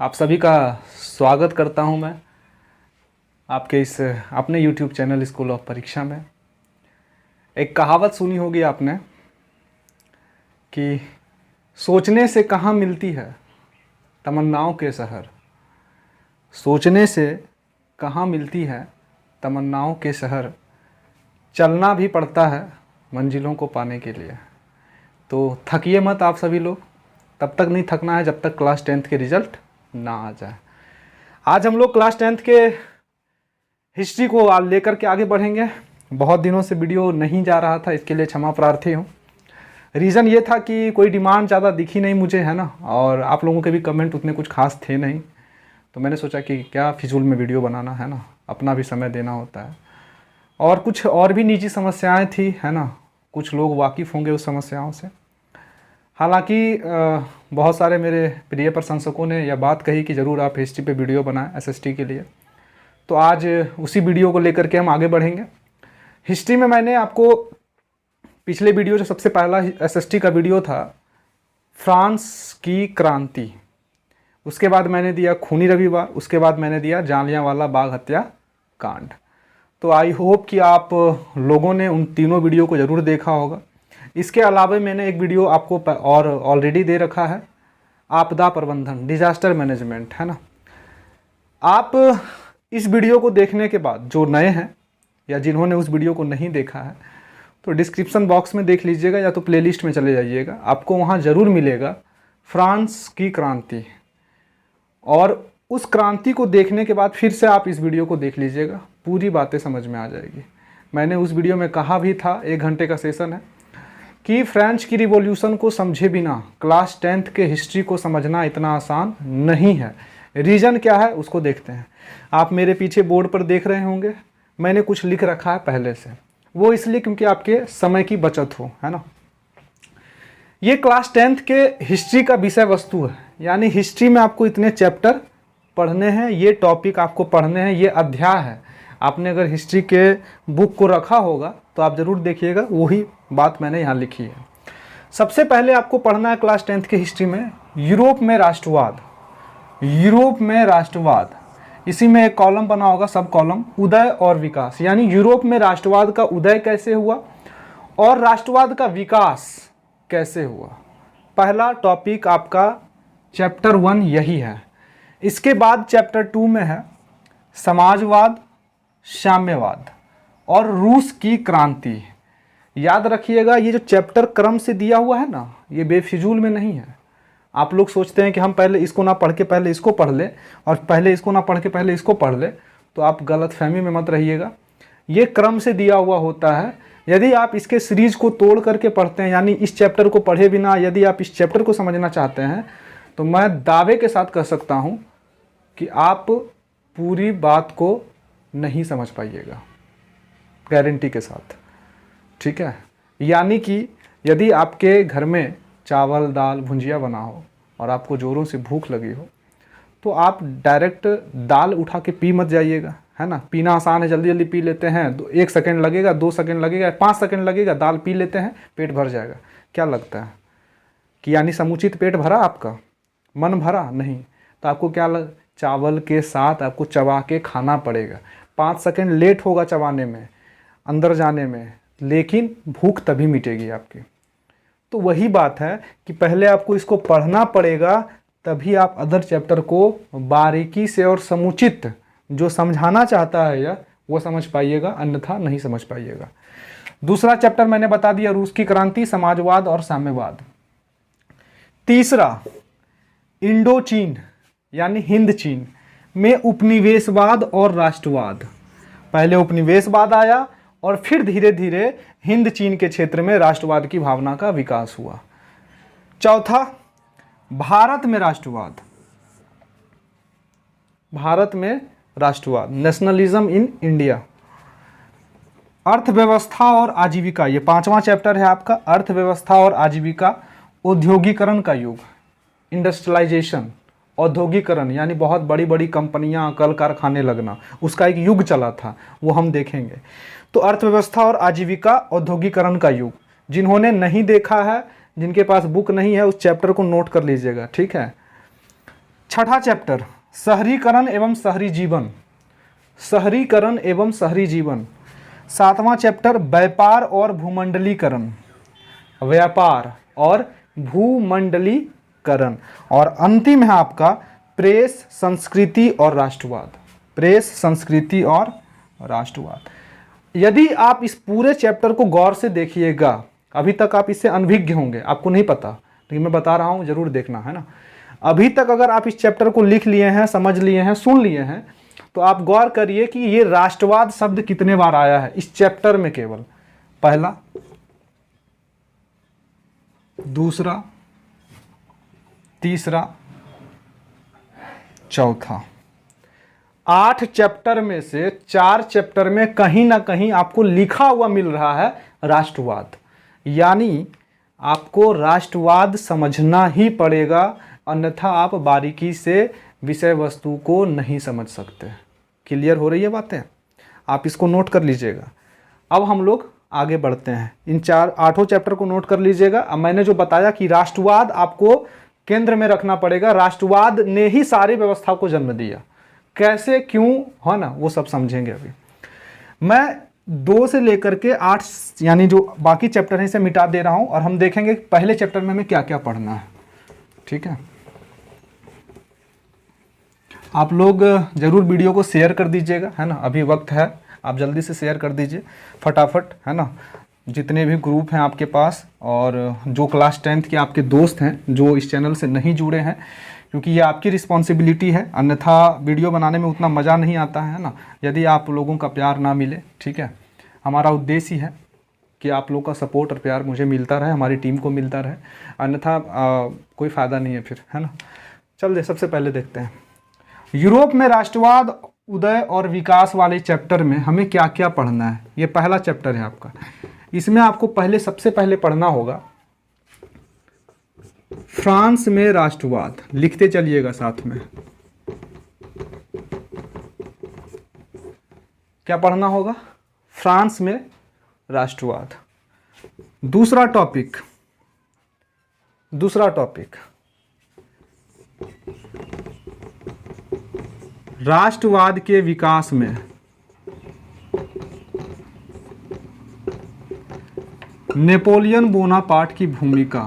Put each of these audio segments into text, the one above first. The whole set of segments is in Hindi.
आप सभी का स्वागत करता हूं मैं आपके इस अपने YouTube चैनल स्कूल ऑफ परीक्षा में। एक कहावत सुनी होगी आपने कि सोचने से कहाँ मिलती है तमन्नाओं के शहर। सोचने से कहाँ मिलती है तमन्नाओं के शहर, चलना भी पड़ता है मंजिलों को पाने के लिए। तो थकिए मत आप सभी लोग, तब तक नहीं थकना है जब तक क्लास 10th के रिज़ल्ट ना आ जाए। आज हम लोग क्लास 10th के हिस्ट्री को लेकर के आगे बढ़ेंगे। बहुत दिनों से वीडियो नहीं जा रहा था, इसके लिए क्षमा प्रार्थी हूँ। रीज़न ये था कि कोई डिमांड ज़्यादा दिखी नहीं मुझे, है ना, और आप लोगों के भी कमेंट उतने कुछ खास थे नहीं, तो मैंने सोचा कि क्या फिजूल में वीडियो बनाना, है ना, अपना भी समय देना होता है। और कुछ और भी निजी समस्याएं थी, है ना, कुछ लोग वाकिफ़ होंगे उस समस्याओं से। हालांकि बहुत सारे मेरे प्रिय प्रशंसकों ने यह बात कही कि ज़रूर आप हिस्ट्री पे वीडियो बनाएं एसएसटी के लिए, तो आज उसी वीडियो को लेकर के हम आगे बढ़ेंगे। हिस्ट्री में मैंने आपको पिछले वीडियो जो सबसे पहला एसएसटी का वीडियो था फ्रांस की क्रांति, उसके बाद मैंने दिया खूनी रविवार, उसके बाद मैंने दिया जालियांवाला बाग हत्या कांड। तो आई होप कि आप लोगों ने उन तीनों वीडियो को ज़रूर देखा होगा। इसके अलावा मैंने एक वीडियो आपको और ऑलरेडी दे रखा है, आपदा प्रबंधन, डिजास्टर मैनेजमेंट, है ना। आप इस वीडियो को देखने के बाद जो नए हैं या जिन्होंने उस वीडियो को नहीं देखा है तो डिस्क्रिप्शन बॉक्स में देख लीजिएगा या तो प्लेलिस्ट में चले जाइएगा, आपको वहाँ ज़रूर मिलेगा फ्रांस की क्रांति। और उस क्रांति को देखने के बाद फिर से आप इस वीडियो को देख लीजिएगा, पूरी बातें समझ में आ जाएगी। मैंने उस वीडियो में कहा भी था, 1 घंटे का सेशन है, कि फ्रेंच की रिवॉल्यूशन को समझे बिना क्लास 10th के हिस्ट्री को समझना इतना आसान नहीं है। रीज़न क्या है उसको देखते हैं। आप मेरे पीछे बोर्ड पर देख रहे होंगे, मैंने कुछ लिख रखा है पहले से, वो इसलिए क्योंकि आपके समय की बचत हो, है ना। ये क्लास 10th के हिस्ट्री का विषय वस्तु है, यानी हिस्ट्री में आपको इतने चैप्टर पढ़ने हैं, ये टॉपिक आपको पढ़ने हैं, ये अध्याय है। आपने अगर हिस्ट्री के बुक को रखा होगा तो आप ज़रूर देखिएगा, वही बात मैंने यहाँ लिखी है। सबसे पहले आपको पढ़ना है क्लास 10th के हिस्ट्री में यूरोप में राष्ट्रवाद। यूरोप में राष्ट्रवाद, इसी में एक कॉलम बना होगा, सब कॉलम, उदय और विकास, यानी यूरोप में राष्ट्रवाद का उदय कैसे हुआ और राष्ट्रवाद का विकास कैसे हुआ। पहला टॉपिक आपका चैप्टर 1 यही है। इसके बाद चैप्टर 2 में है समाजवाद, साम्यवाद और रूस की क्रांति। याद रखिएगा, ये जो चैप्टर क्रम से दिया हुआ है ना, ये बेफिजूल में नहीं है। आप लोग सोचते हैं कि हम पहले इसको ना पढ़ के पहले इसको पढ़ ले और पहले इसको ना पढ़ के पहले इसको पढ़ ले, तो आप गलतफहमी में मत रहिएगा। ये क्रम से दिया हुआ होता है। यदि आप इसके सीरीज को तोड़ करके पढ़ते हैं, यानी इस चैप्टर को पढ़े बिना यदि आप इस चैप्टर को समझना चाहते हैं, तो मैं दावे के साथ कह सकता हूँ कि आप पूरी बात को नहीं समझ पाइएगा, गारंटी के साथ, ठीक है। यानी कि यदि आपके घर में चावल दाल भुंजिया बना हो और आपको ज़ोरों से भूख लगी हो, तो आप डायरेक्ट दाल उठा के पी मत जाइएगा, है ना। पीना आसान है, जल्दी जल्दी पी लेते हैं, 1 सेकेंड लगेगा, 2 सेकेंड लगेगा, 5 सेकेंड लगेगा, दाल पी लेते हैं, पेट भर जाएगा। क्या लगता है कि यानी समुचित पेट भरा, आपका मन भरा? नहीं। तो आपको क्या चावल के साथ आपको चबा के खाना पड़ेगा। 5 सेकेंड लेट होगा चबाने में, अंदर जाने में, लेकिन भूख तभी मिटेगी आपकी। तो वही बात है कि पहले आपको इसको पढ़ना पड़ेगा, तभी आप अदर चैप्टर को बारीकी से और समुचित जो समझाना चाहता है या वो समझ पाइएगा, अन्यथा नहीं समझ पाइएगा। दूसरा चैप्टर मैंने बता दिया, रूस की क्रांति, समाजवाद और साम्यवाद। तीसरा इंडो चीन यानी हिंद चीन में उपनिवेशवाद और राष्ट्रवाद। पहले उपनिवेशवाद आया और फिर धीरे धीरे हिंद चीन के क्षेत्र में राष्ट्रवाद की भावना का विकास हुआ। चौथा भारत में राष्ट्रवाद, भारत में राष्ट्रवाद, नेशनलिज्म इन इंडिया। अर्थव्यवस्था और आजीविका, ये 5वां चैप्टर है आपका, अर्थव्यवस्था और आजीविका, औद्योगिकरण का युग, इंडस्ट्रियलाइजेशन, औद्योगिकरण यानी बहुत बड़ी बड़ी कंपनियां, कल कारखाने लगना, उसका एक युग चला था, वो हम देखेंगे। तो अर्थव्यवस्था और आजीविका, औद्योगिकरण का युग। जिन्होंने नहीं देखा है, जिनके पास बुक नहीं है, उस चैप्टर को नोट कर लीजिएगा, ठीक है। छठा चैप्टर शहरीकरण एवं शहरी जीवन, शहरीकरण एवं शहरी जीवन। सातवां चैप्टर व्यापार और भूमंडलीकरण, व्यापार और भूमंडलीकरण। और अंतिम है आपका प्रेस, संस्कृति और राष्ट्रवाद, प्रेस, संस्कृति और राष्ट्रवाद। यदि आप इस पूरे चैप्टर को गौर से देखिएगा, अभी तक आप इससे अनभिज्ञ होंगे, आपको नहीं पता, लेकिन मैं बता रहा हूँ, जरूर देखना, है ना। अभी तक अगर आप इस चैप्टर को लिख लिए हैं, समझ लिए हैं, सुन लिए हैं, तो आप गौर करिए कि ये राष्ट्रवाद शब्द कितने बार आया है इस चैप्टर में। केवल पहला, दूसरा, तीसरा, चौथा। 8 चैप्टर में से 4 चैप्टर में कहीं ना कहीं आपको लिखा हुआ मिल रहा है राष्ट्रवाद, यानी आपको राष्ट्रवाद समझना ही पड़ेगा, अन्यथा आप बारीकी से विषय वस्तु को नहीं समझ सकते। क्लियर हो रही है बातें? आप इसको नोट कर लीजिएगा। अब हम लोग आगे बढ़ते हैं, इन 8 चैप्टर को नोट कर लीजिएगा। अब मैंने जो बताया कि राष्ट्रवाद आपको केंद्र में रखना पड़ेगा, राष्ट्रवाद ने ही सारी व्यवस्था को जन्म दिया। कैसे, क्यों, है ना, वो सब समझेंगे अभी। मैं 2 से लेकर के 8 यानी जो बाकी चैप्टर है इसे मिटा दे रहा हूं, और हम देखेंगे पहले चैप्टर में हमें क्या क्या पढ़ना है। ठीक है, आप लोग जरूर वीडियो को शेयर कर दीजिएगा, है ना, अभी वक्त है, आप जल्दी से शेयर कर दीजिए फटाफट, है ना। जितने भी ग्रुप हैं आपके पास, और जो क्लास 10th के आपके दोस्त हैं जो इस चैनल से नहीं जुड़े हैं, क्योंकि ये आपकी रिस्पॉन्सिबिलिटी है, अन्यथा वीडियो बनाने में उतना मज़ा नहीं आता है ना, यदि आप लोगों का प्यार ना मिले। ठीक है, हमारा उद्देश्य ही है कि आप लोगों का सपोर्ट और प्यार मुझे मिलता रहे, हमारी टीम को मिलता रहे, अन्यथा कोई फ़ायदा नहीं है फिर, है ना। चलिए सबसे पहले देखते हैं यूरोप में राष्ट्रवाद उदय और विकास वाले चैप्टर में हमें क्या क्या पढ़ना है। ये पहला चैप्टर है आपका, इसमें आपको सबसे पहले पढ़ना होगा फ्रांस में राष्ट्रवाद। लिखते चलिएगा साथ में, क्या पढ़ना होगा? फ्रांस में राष्ट्रवाद। दूसरा टॉपिक राष्ट्रवाद के विकास में नेपोलियन बोनापार्ट की भूमिका।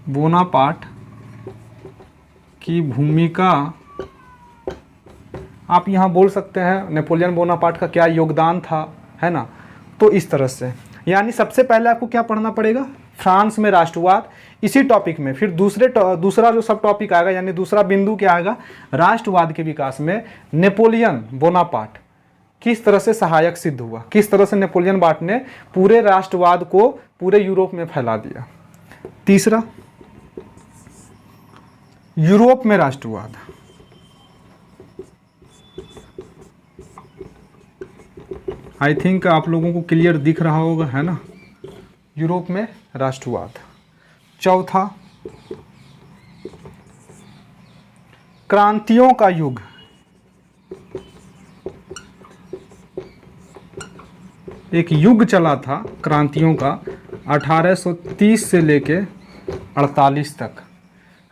बोनापार्ट की भूमिका, आप यहाँ बोल सकते हैं नेपोलियन बोनापार्ट का क्या योगदान था, है ना। तो इस तरह से, यानी सबसे पहले आपको क्या पढ़ना पड़ेगा? फ्रांस में राष्ट्रवाद। इसी टॉपिक में फिर दूसरा जो सब टॉपिक आएगा, यानी दूसरा बिंदु क्या आएगा? राष्ट्रवाद के विकास में नेपोलियन बोनापार्ट किस तरह से सहायक सिद्ध हुआ, किस तरह से नेपोलियन बोनापार्ट ने पूरे राष्ट्रवाद को पूरे यूरोप में फैला दिया। तीसरा, यूरोप में राष्ट्रवाद। आई थिंक आप लोगों को क्लियर दिख रहा होगा, है ना, यूरोप में राष्ट्रवाद। चौथा, क्रांतियों का युग। एक युग चला था क्रांतियों का, 1830 से लेके 48 तक,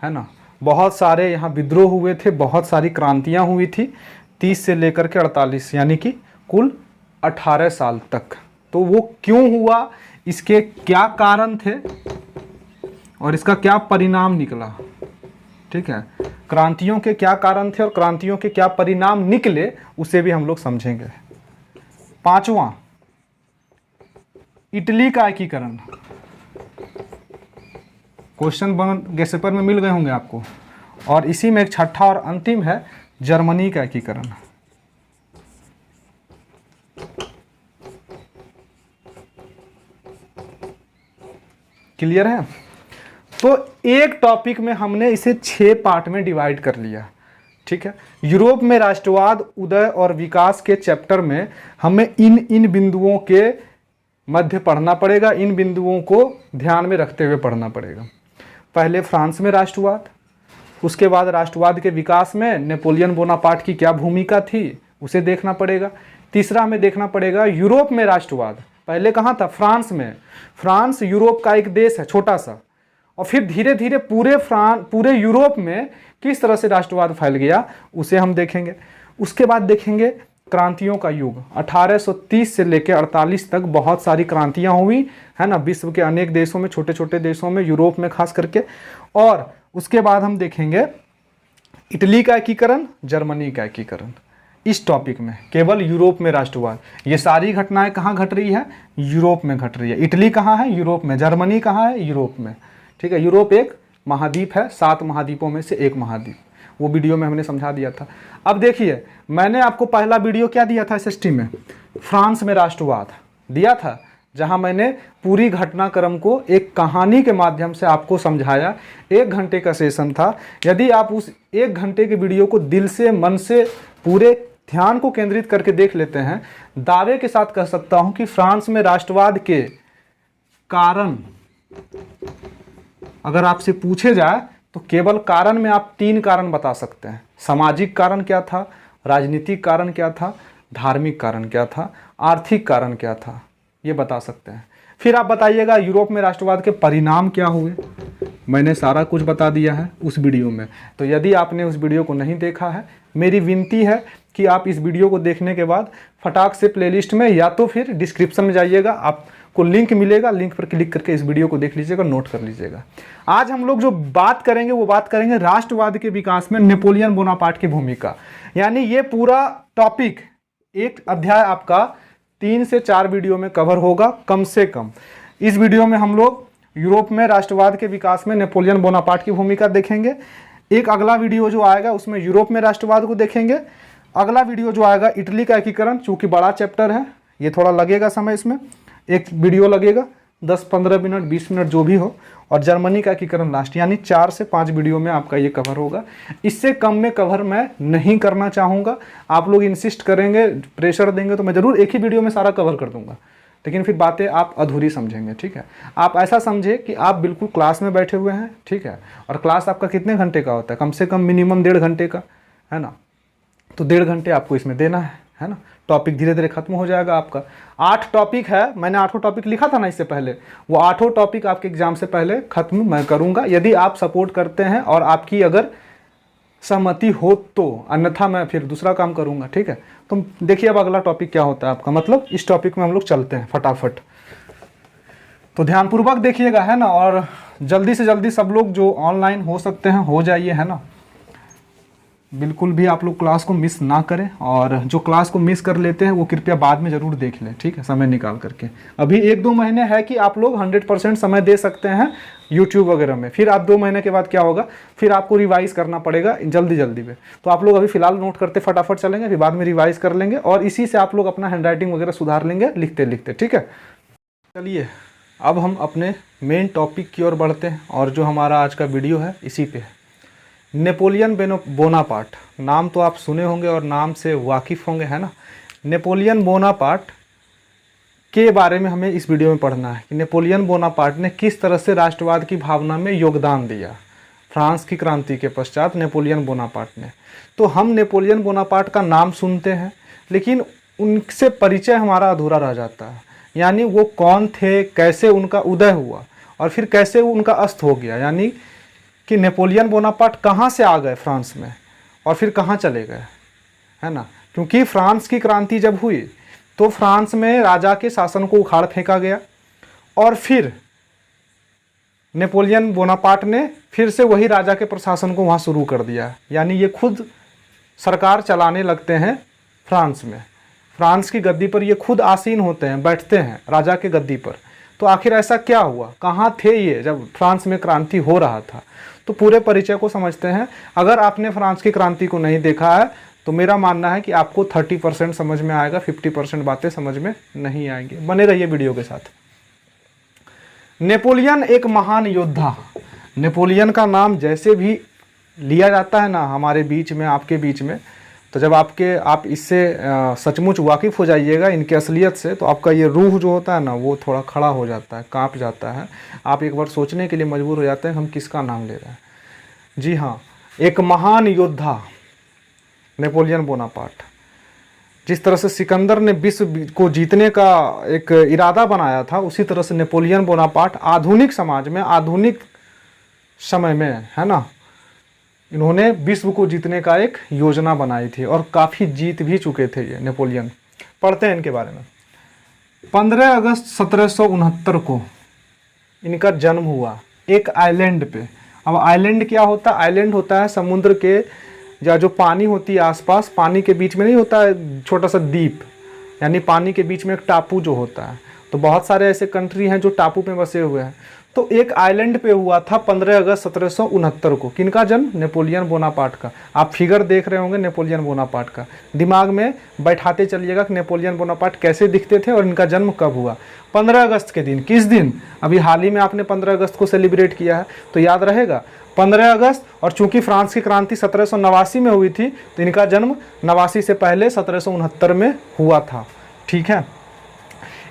है ना। बहुत सारे यहाँ विद्रोह हुए थे, बहुत सारी क्रांतियाँ हुई थी, 30 से लेकर के 48, यानी कि कुल 18 साल तक। तो वो क्यों हुआ, इसके क्या कारण थे और इसका क्या परिणाम निकला। ठीक है, क्रांतियों के क्या कारण थे और क्रांतियों के क्या परिणाम निकले, उसे भी हम लोग समझेंगे। पांचवा, इटली का एकीकरण। क्वेश्चन गेस पेपर में मिल गए होंगे आपको। और इसी में एक छठा और अंतिम है जर्मनी का एकीकरण। क्लियर है? तो एक टॉपिक में हमने इसे 6 पार्ट में डिवाइड कर लिया। ठीक है, यूरोप में राष्ट्रवाद उदय और विकास के चैप्टर में हमें इन बिंदुओं के मध्य पढ़ना पड़ेगा, इन बिंदुओं को ध्यान में रखते हुए पढ़ना पड़ेगा। पहले फ्रांस में राष्ट्रवाद, उसके बाद राष्ट्रवाद के विकास में नेपोलियन बोनापार्ट की क्या भूमिका थी, उसे देखना पड़ेगा। तीसरा हमें देखना पड़ेगा यूरोप में राष्ट्रवाद, पहले कहाँ था? फ्रांस में। फ्रांस यूरोप का एक देश है छोटा सा, और फिर धीरे धीरे पूरे यूरोप में किस तरह से राष्ट्रवाद फैल गया उसे हम देखेंगे। उसके बाद देखेंगे क्रांतियों का युग। 1830 से लेकर 48 तक बहुत सारी क्रांतियां हुई है ना, विश्व के अनेक देशों में, छोटे छोटे देशों में, यूरोप में खास करके। और उसके बाद हम देखेंगे इटली का एकीकरण, जर्मनी का एकीकरण। इस टॉपिक में केवल यूरोप में राष्ट्रवाद, ये सारी घटनाएं कहाँ घट रही है? यूरोप में घट रही है। इटली कहाँ है? यूरोप में। जर्मनी कहाँ है? यूरोप में। ठीक है, यूरोप एक महाद्वीप है, 7 महाद्वीपों में से एक महाद्वीप, वो वीडियो में हमने समझा दिया था। अब देखिए, मैंने आपको पहला वीडियो क्या दिया था एसएसटी में? फ्रांस में राष्ट्रवाद दिया था, जहां मैंने पूरी घटनाक्रम को एक कहानी के माध्यम से आपको समझाया। 1 घंटे का सेशन था। यदि आप उस 1 घंटे के वीडियो को दिल से, मन से, पूरे ध्यान को केंद्रित करके देख लेते हैं, दावे के साथ कह सकता हूं कि फ्रांस में राष्ट्रवाद के कारण अगर आपसे पूछे जाए तो केवल कारण में आप 3 कारण बता सकते हैं। सामाजिक कारण क्या था, राजनीतिक कारण क्या था, धार्मिक कारण क्या था, आर्थिक कारण क्या था, ये बता सकते हैं। फिर आप बताइएगा यूरोप में राष्ट्रवाद के परिणाम क्या हुए। मैंने सारा कुछ बता दिया है उस वीडियो में। तो यदि आपने उस वीडियो को नहीं देखा है, मेरी विनती है कि आप इस वीडियो को देखने के बाद फटाक से प्लेलिस्ट में या तो फिर डिस्क्रिप्शन में जाइएगा, आपको लिंक मिलेगा, लिंक पर क्लिक करके इस वीडियो को देख लीजिएगा, नोट कर लीजिएगा। आज हम लोग जो बात करेंगे वो बात करेंगे राष्ट्रवाद के विकास में नेपोलियन बोनापार्ट की भूमिका। यानी ये पूरा टॉपिक, एक अध्याय आपका 3 से 4 वीडियो में कवर होगा कम से कम। इस वीडियो में हम लोग यूरोप में राष्ट्रवाद के विकास में नेपोलियन बोनापार्ट की भूमिका देखेंगे। एक अगला वीडियो जो आएगा उसमें यूरोप में राष्ट्रवाद को देखेंगे। अगला वीडियो जो आएगा इटली का एकीकरण, चूंकि बड़ा चैप्टर है, ये थोड़ा लगेगा समय, इसमें एक वीडियो लगेगा 10-15 मिनट, 20 मिनट जो भी हो। और जर्मनी का एकीकरण लास्ट, यानी 4 से 5 वीडियो में आपका ये कवर होगा। इससे कम में कवर मैं नहीं करना चाहूँगा। आप लोग इंसिस्ट करेंगे, प्रेशर देंगे तो मैं ज़रूर एक ही वीडियो में सारा कवर कर दूंगा, लेकिन फिर बातें आप अधूरी समझेंगे। ठीक है, आप ऐसा समझे कि आप बिल्कुल क्लास में बैठे हुए हैं। ठीक है, और क्लास आपका कितने घंटे का होता है? कम से कम मिनिमम 1.5 घंटे का, है ना। तो 1.5 घंटे आपको इसमें देना है ना। टॉपिक धीरे धीरे खत्म हो जाएगा आपका। 8 टॉपिक है, मैंने 8 टॉपिक लिखा था ना इससे पहले, वो 8 टॉपिक आपके एग्जाम से पहले खत्म मैं करूंगा, यदि आप सपोर्ट करते हैं और आपकी अगर सहमति हो तो, अन्यथा मैं फिर दूसरा काम करूंगा। ठीक है, तो देखिए अब अगला टॉपिक क्या होता है आपका, मतलब इस टॉपिक में हम लोग चलते हैं फटाफट। तो ध्यानपूर्वक देखिएगा, है ना, और जल्दी से जल्दी सब लोग जो ऑनलाइन हो सकते हैं हो जाइए, है ना। बिल्कुल भी आप लोग क्लास को मिस ना करें, और जो क्लास को मिस कर लेते हैं वो कृपया बाद में ज़रूर देख लें। ठीक है, समय निकाल करके। अभी 1-2 महीने है कि आप लोग 100% समय दे सकते हैं यूट्यूब वगैरह में। फिर आप 2 महीने के बाद क्या होगा, फिर आपको रिवाइज़ करना पड़ेगा जल्दी जल्दी में। तो आप लोग अभी फिलहाल नोट करते फटाफट चलेंगे, फिर बाद में रिवाइज़ कर लेंगे, और इसी से आप लोग अपना हैंडराइटिंग वगैरह सुधार लेंगे लिखते लिखते। ठीक है, चलिए अब हम अपने मेन टॉपिक की ओर बढ़ते हैं, और जो हमारा आज का वीडियो है इसी पे है। नेपोलियन बोनापार्ट, नाम तो आप सुने होंगे और नाम से वाकिफ़ होंगे, है ना। नेपोलियन बोनापार्ट के बारे में हमें इस वीडियो में पढ़ना है कि नेपोलियन बोनापार्ट ने किस तरह से राष्ट्रवाद की भावना में योगदान दिया। फ्रांस की क्रांति के पश्चात नेपोलियन बोनापार्ट ने, तो हम नेपोलियन बोनापार्ट का नाम सुनते हैं लेकिन उनसे परिचय हमारा अधूरा रह जाता है। यानी वो कौन थे, कैसे उनका उदय हुआ और फिर कैसे उनका अस्त हो गया, यानी कि नेपोलियन बोनापार्ट कहाँ से आ गए फ्रांस में और फिर कहाँ चले गए, है ना। क्योंकि फ्रांस की क्रांति जब हुई तो फ्रांस में राजा के शासन को उखाड़ फेंका गया, और फिर नेपोलियन बोनापार्ट ने फिर से वही राजा के प्रशासन को वहाँ शुरू कर दिया। यानी ये खुद सरकार चलाने लगते हैं फ्रांस में, फ्रांस की गद्दी पर ये खुद आसीन होते हैं, बैठते हैं राजा के गद्दी पर। तो आखिर ऐसा क्या हुआ, कहाँ थे ये जब फ्रांस में क्रांति हो रहा था, तो पूरे परिचय को समझते हैं। अगर आपने फ्रांस की क्रांति को नहीं देखा है तो मेरा मानना है कि आपको 30% समझ में आएगा, 50% बातें समझ में नहीं आएंगी। बने रहिए वीडियो के साथ। नेपोलियन एक महान योद्धा, नेपोलियन का नाम जैसे भी लिया जाता है ना हमारे बीच में, आपके बीच में, तो जब आप इससे सचमुच वाकिफ़ हो जाइएगा इनके असलियत से, तो आपका ये रूह जो होता है ना वो थोड़ा खड़ा हो जाता है, कांप जाता है। आप एक बार सोचने के लिए मजबूर हो जाते हैं हम किसका नाम ले रहे हैं। जी हाँ, एक महान योद्धा नेपोलियन बोनापार्ट। जिस तरह से सिकंदर ने विश्व को जीतने का एक इरादा बनाया था, उसी तरह से नेपोलियन बोनापार्ट आधुनिक समाज में, आधुनिक समय में, है ना, इन्होंने विश्व को जीतने का एक योजना बनाई थी और काफ़ी जीत भी चुके थे ये नेपोलियन। पढ़ते हैं इनके बारे में। 15 अगस्त 1769 को इनका जन्म हुआ एक आइलैंड पे। अब आइलैंड क्या होता है? आइलैंड होता है समुद्र के या जो पानी होती है आसपास, पानी के बीच में नहीं होता है छोटा सा द्वीप, यानी पानी के बीच में एक टापू जो होता है। तो बहुत सारे ऐसे कंट्री हैं जो टापू पे बसे हुए हैं। तो एक आइलैंड पे हुआ था 15 अगस्त 1769 को। किनका जन्म? नेपोलियन बोनापार्ट का। आप फिगर देख रहे होंगे नेपोलियन बोनापार्ट का, दिमाग में बैठाते चलिएगा कि नेपोलियन बोनापार्ट कैसे दिखते थे और इनका जन्म कब हुआ। 15 अगस्त के दिन। किस दिन? अभी हाल ही में आपने 15 अगस्त को सेलिब्रेट किया है तो याद रहेगा 15 अगस्त। और चूंकि फ्रांस की क्रांति 1789 में हुई थी तो इनका जन्म 89 से पहले 1769 में हुआ था। ठीक है।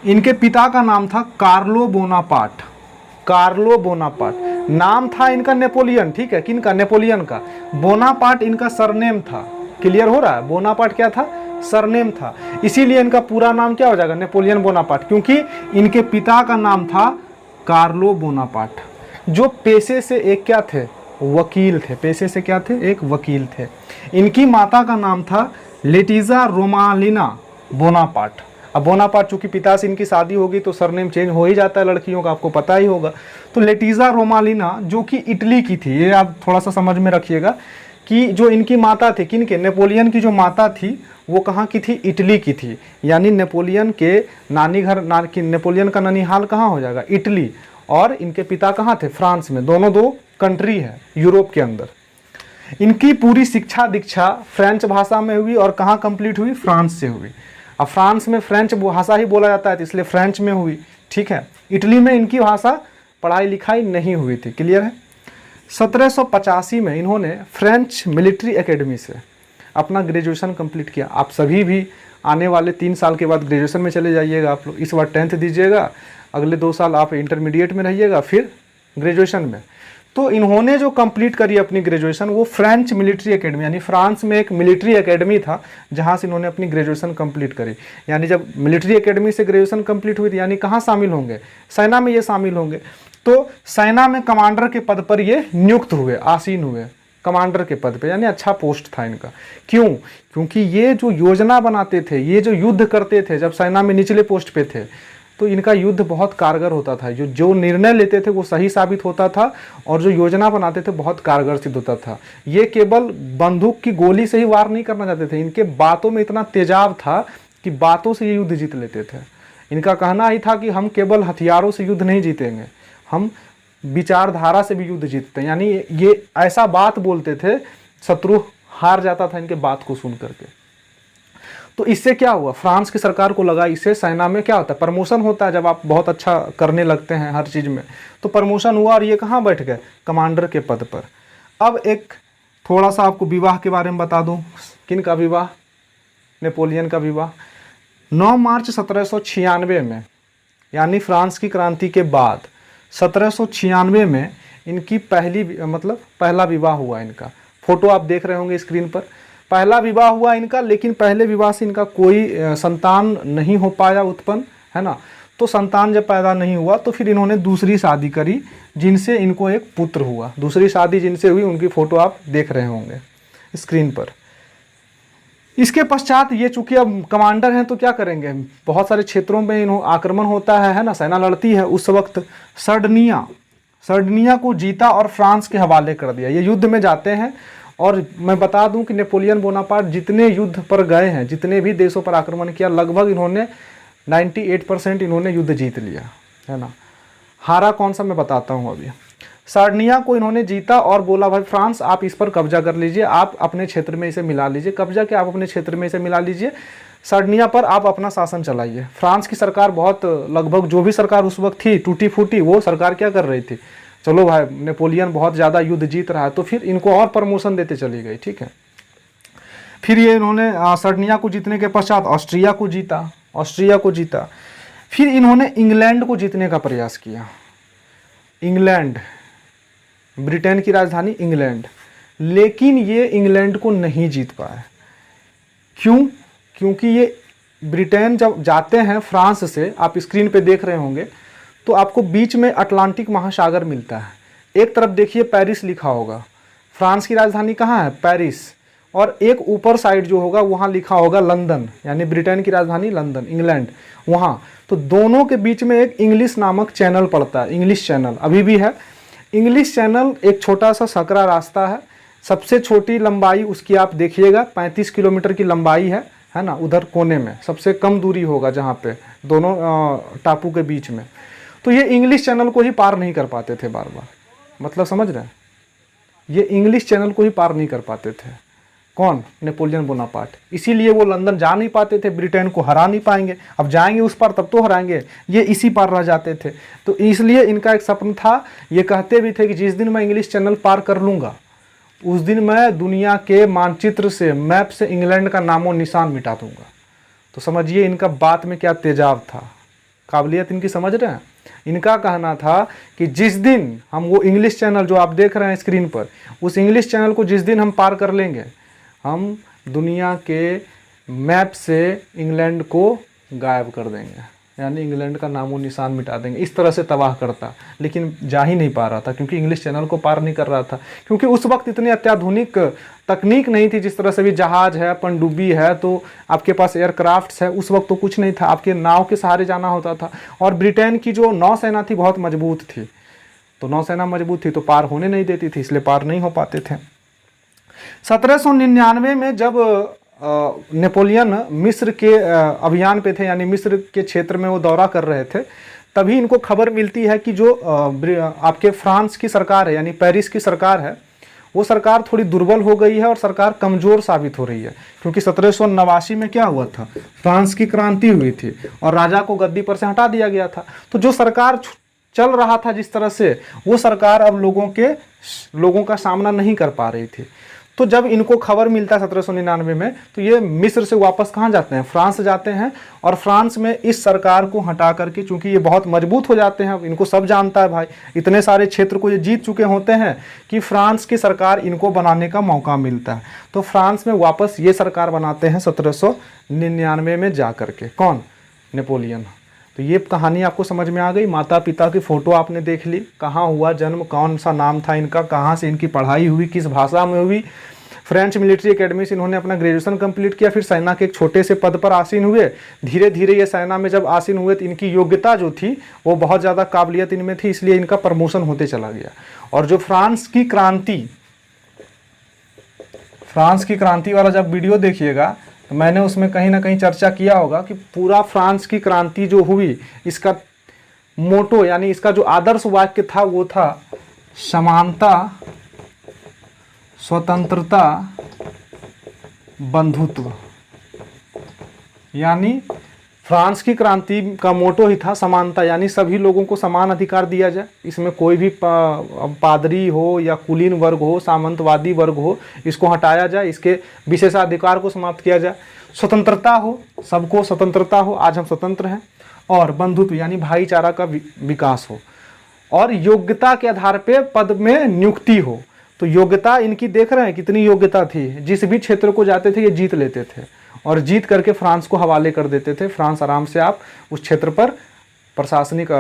इनके पिता का नाम था कार्लो बोनापार्ट। कार्लो बोनापार्ट नाम था इनका नेपोलियन। ठीक है, किनका? नेपोलियन का। बोनापार्ट इनका सरनेम था। क्लियर हो रहा है? बोनापार्ट क्या था? सरनेम था। इसीलिए इनका पूरा नाम क्या हो जाएगा? नेपोलियन बोनापार्ट, क्योंकि इनके पिता का नाम था कार्लो बोनापार्ट, जो पेशे से एक क्या थे? वकील थे। पेशे से क्या थे? एक वकील थे। इनकी माता का नाम था लेटिजा रोमालिना बोनापार्ट। अब बोनापार्ट चूंकि पिता से इनकी शादी होगी तो सरनेम चेंज हो ही जाता है लड़कियों का, आपको पता ही होगा। तो लेटिजा रोमालिना जो कि इटली की थी, ये आप थोड़ा सा समझ में रखिएगा कि जो इनकी माता थी, किनके? नेपोलियन की जो माता थी वो कहाँ की थी? इटली की थी। यानी नेपोलियन के नानी घर, नेपोलियन का ननिहाल कहाँ हो जाएगा? इटली। और इनके पिता कहाँ थे? फ्रांस में। दोनों दो कंट्री है यूरोप के अंदर। इनकी पूरी शिक्षा दीक्षा फ्रेंच भाषा में हुई और कहाँ कंप्लीट हुई? फ्रांस से हुई। अब फ्रांस में फ्रेंच भाषा ही बोला जाता है तो इसलिए फ्रेंच में हुई। ठीक है। इटली में इनकी भाषा पढ़ाई लिखाई नहीं हुई थी। क्लियर है? 1785 में इन्होंने फ्रेंच मिलिट्री एकेडमी से अपना ग्रेजुएशन कंप्लीट किया। आप सभी भी आने वाले 3 साल के बाद ग्रेजुएशन में चले जाइएगा। आप लोग इस बार 10th दीजिएगा, अगले 2 साल आप इंटरमीडिएट में रहिएगा, फिर ग्रेजुएशन में। तो इन्होंने जो कंप्लीट करी अपनी ग्रेजुएशन वो फ्रेंच मिलिट्री एकेडमी, यानी फ्रांस में एक मिलिट्री एकेडमी था जहां से इन्होंने अपनी ग्रेजुएशन कंप्लीट करी। यानी जब मिलिट्री एकेडमी से ग्रेजुएशन कंप्लीट हुई थी, यानी कहाँ शामिल होंगे? सेना में ये शामिल होंगे। तो सेना में कमांडर के पद पर ये नियुक्त हुए, आसीन हुए कमांडर के पद पे, यानी अच्छा पोस्ट था इनका। क्यों? क्योंकि ये जो योजना बनाते थे, ये जो युद्ध करते थे, जब सेना में निचले पोस्ट पे थे तो इनका युद्ध बहुत कारगर होता था। जो निर्णय लेते थे वो सही साबित होता था और जो योजना बनाते थे बहुत कारगर सिद्ध होता था। ये केवल बंदूक की गोली से ही वार नहीं करना चाहते थे, इनके बातों में इतना तेजाब था कि बातों से ये युद्ध जीत लेते थे। इनका कहना ही था कि हम केवल हथियारों से युद्ध नहीं जीतेंगे, हम विचारधारा से भी युद्ध जीतते हैं। यानी ये ऐसा बात बोलते थे शत्रु हार जाता था इनके बात को सुन करके। तो इससे क्या हुआ? फ्रांस की सरकार को लगा इससे सेना में क्या होता है? प्रमोशन होता है। जब आप बहुत अच्छा करने लगते हैं हर चीज़ में तो प्रमोशन हुआ और ये कहाँ बैठ गए? कमांडर के पद पर। अब एक थोड़ा सा आपको विवाह के बारे में बता दूं। किन का विवाह? नेपोलियन का विवाह 9 मार्च 1796 में, यानी फ्रांस की क्रांति के बाद 1796 में इनकी पहला विवाह हुआ इनका। फोटो आप देख रहे होंगे स्क्रीन पर। पहला विवाह हुआ इनका, लेकिन पहले विवाह से इनका कोई संतान नहीं हो पाया उत्पन्न, है ना। तो संतान जब पैदा नहीं हुआ तो फिर इन्होंने दूसरी शादी करी जिनसे इनको एक पुत्र हुआ। दूसरी शादी जिनसे हुई उनकी फोटो आप देख रहे होंगे स्क्रीन पर। इसके पश्चात ये चूंकि अब कमांडर हैं तो क्या करेंगे? बहुत सारे क्षेत्रों में इन्हों आक्रमण होता है ना, सेना लड़ती है। उस वक्त सर्डिनिया को जीता और फ्रांस के हवाले कर दिया। ये युद्ध में जाते हैं और मैं बता दूं कि नेपोलियन बोनापार्ट जितने युद्ध पर गए हैं, जितने भी देशों पर आक्रमण किया, लगभग इन्होंने 98% इन्होंने युद्ध जीत लिया, है ना। हारा कौन सा मैं बताता हूं अभी। सार्डिनिया को इन्होंने जीता और बोला भाई फ्रांस आप इस पर कब्जा कर लीजिए, आप अपने क्षेत्र में इसे मिला लीजिए। कब्जा क्या? आप अपने क्षेत्र में इसे मिला लीजिए, सार्डिनिया पर आप अपना शासन चलाइए। फ्रांस की सरकार बहुत, लगभग जो भी सरकार उस वक्त थी टूटी फूटी, वो सरकार क्या कर रही थी? चलो भाई नेपोलियन बहुत ज़्यादा युद्ध जीत रहा है, तो फिर इनको और प्रमोशन देते चली गई। ठीक है। फिर ये इन्होंने सर्डिनिया को जीतने के पश्चात ऑस्ट्रिया को जीता। फिर इन्होंने इंग्लैंड को जीतने का प्रयास किया। इंग्लैंड, ब्रिटेन की राजधानी इंग्लैंड, लेकिन ये इंग्लैंड को नहीं जीत पाए। क्यों? क्योंकि ये ब्रिटेन जब जाते हैं फ्रांस से, आप स्क्रीन पे देख रहे होंगे, तो आपको बीच में अटलांटिक महासागर मिलता है। एक तरफ देखिए पेरिस लिखा होगा, फ्रांस की राजधानी कहाँ है? पेरिस। और एक ऊपर साइड जो होगा वहाँ लिखा होगा लंदन, यानी ब्रिटेन की राजधानी लंदन, इंग्लैंड, वहाँ। तो दोनों के बीच में एक इंग्लिश नामक चैनल पड़ता है, इंग्लिश चैनल अभी भी है। इंग्लिश चैनल एक छोटा सा सकरा रास्ता है, सबसे छोटी लंबाई उसकी आप देखिएगा 35 किलोमीटर की लंबाई है ना, उधर कोने में सबसे कम दूरी होगा जहाँ पे दोनों टापू के बीच में। तो ये इंग्लिश चैनल को ही पार नहीं कर पाते थे बार बार, मतलब समझ रहे हैं, ये इंग्लिश चैनल को ही पार नहीं कर पाते थे। कौन? Napoleon Bonaparte. इसीलिए वो लंदन जा नहीं पाते थे, ब्रिटेन को हरा नहीं पाएंगे, अब जाएंगे उस पार तब तो हराएंगे, ये इसी पार रह जाते थे। तो इसलिए इनका एक सपना था, ये कहते भी थे कि जिस दिन मैं इंग्लिश चैनल पार कर लूँगा उस दिन मैं दुनिया के मानचित्र से, मैप से इंग्लैंड का नामो निशान मिटा दूंगा। तो समझिए इनका बात में क्या तेजाब था, काबिलियत इनकी समझ रहे हैं। इनका कहना था कि जिस दिन हम वो इंग्लिश चैनल जो आप देख रहे हैं स्क्रीन पर, उस इंग्लिश चैनल को जिस दिन हम पार कर लेंगे, हम दुनिया के मैप से इंग्लैंड को गायब कर देंगे, यानी इंग्लैंड का नामो निशान मिटा देंगे। इस तरह से तबाह करता, लेकिन जा ही नहीं पा रहा था क्योंकि इंग्लिश चैनल को पार नहीं कर रहा था। क्योंकि उस वक्त इतनी अत्याधुनिक तकनीक नहीं थी, जिस तरह से भी जहाज है, पनडुब्बी है, तो आपके पास एयरक्राफ्ट्स है, उस वक्त तो कुछ नहीं था, आपके नाव के सहारे जाना होता था। और ब्रिटेन की जो नौसेना थी बहुत मजबूत थी, तो नौसेना मजबूत थी तो पार होने नहीं देती थी, इसलिए पार नहीं हो पाते थे। 1799 में जब नेपोलियन मिस्र के अभियान पे थे, यानी मिस्र के क्षेत्र में वो दौरा कर रहे थे, तभी इनको खबर मिलती है कि जो आपके फ्रांस की सरकार है, यानी पेरिस की सरकार है, वो सरकार थोड़ी दुर्बल हो गई है और सरकार कमज़ोर साबित हो रही है। क्योंकि 1789 में क्या हुआ था, फ्रांस की क्रांति हुई थी और राजा को गद्दी पर से हटा दिया गया था। तो जो सरकार चल रहा था जिस तरह से, वो सरकार अब लोगों का सामना नहीं कर पा रही थी। तो जब इनको खबर मिलता है 1799 में, तो ये मिस्र से वापस कहाँ जाते हैं? फ्रांस जाते हैं। और फ्रांस में इस सरकार को हटा करके, चूंकि ये बहुत मजबूत हो जाते हैं, अब इनको सब जानता है भाई, इतने सारे क्षेत्र को ये जीत चुके होते हैं कि फ्रांस की सरकार इनको बनाने का मौका मिलता है। तो फ्रांस में वापस ये सरकार बनाते हैं 1799 में जा करके। कौन? नेपोलियन। तो ये कहानी आपको समझ में आ गई। माता पिता की फ़ोटो आपने देख ली, कहाँ हुआ जन्म, कौन सा नाम था इनका, कहाँ से इनकी पढ़ाई हुई, किस भाषा में हुई। फ्रेंच मिलिट्री एकेडमी से इन्होंने अपना ग्रेजुएशन कंप्लीट किया, फिर सेना के एक छोटे से पद पर आसीन हुए। धीरे धीरे ये सेना में जब आसीन हुए तो इनकी योग्यता जो थी वो बहुत ज़्यादा काबिलियत इनमें थी, इसलिए इनका प्रमोशन होते चला गया। और जो फ्रांस की क्रांति वाला जब वीडियो देखिएगा तो मैंने उसमें कहीं ना कहीं चर्चा किया होगा कि पूरा फ्रांस की क्रांति जो हुई, इसका मोटो यानी इसका जो आदर्श वाक्य था वो था समानता, स्वतंत्रता, बंधुत्व। यानी फ्रांस की क्रांति का मोटो ही था समानता, यानी सभी लोगों को समान अधिकार दिया जाए। इसमें कोई भी पादरी हो या कुलीन वर्ग हो, सामंतवादी वर्ग हो, इसको हटाया जाए, इसके विशेषाधिकार को समाप्त किया जाए। स्वतंत्रता हो, सबको स्वतंत्रता हो, आज हम स्वतंत्र हैं। और बंधुत्व यानी भाईचारा का विकास हो। और योग्यता के आधार पे पद में नियुक्ति हो। तो योग्यता इनकी देख रहे हैं कितनी योग्यता थी, जिस भी क्षेत्र को जाते थे ये जीत लेते थे और जीत करके फ्रांस को हवाले कर देते थे। फ्रांस आराम से आप उस क्षेत्र पर प्रशासनिक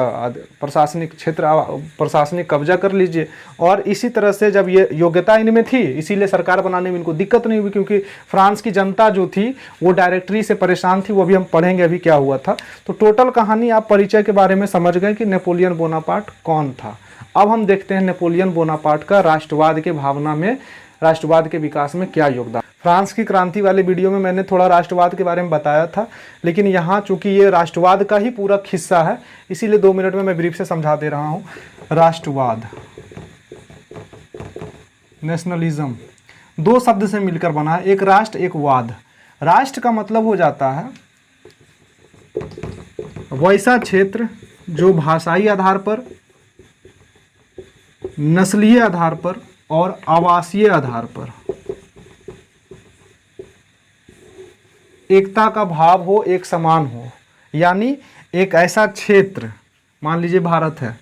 कब्जा कर लीजिए। और इसी तरह से जब ये योग्यता इनमें थी, इसीलिए सरकार बनाने में इनको दिक्कत नहीं हुई, क्योंकि फ्रांस की जनता जो थी वो डायरेक्टरी से परेशान थी। वो भी हम पढ़ेंगे अभी क्या हुआ था। तो टोटल कहानी आप परिचय के बारे में समझ गए कि नेपोलियन बोनापार्ट कौन था। अब हम देखते हैं नेपोलियन बोनापार्ट का राष्ट्रवाद के भावना में, राष्ट्रवाद के विकास में क्या योगदान। फ्रांस की क्रांति वाले वीडियो में मैंने थोड़ा राष्ट्रवाद के बारे में बताया था, लेकिन यहाँ चूंकि ये राष्ट्रवाद का ही पूरा हिस्सा है, इसीलिए 2 मिनट में मैं ब्रीफ से समझा दे रहा हूँ। राष्ट्रवाद, नेशनलिज्म, 2 शब्द से मिलकर बना है, एक राष्ट्र एक वाद। राष्ट्र का मतलब हो जाता है वैसा क्षेत्र जो भाषाई आधार पर, नस्लीय आधार पर और आवासीय आधार पर एकता का भाव हो, एक समान हो। यानी एक ऐसा क्षेत्र, मान लीजिए भारत है,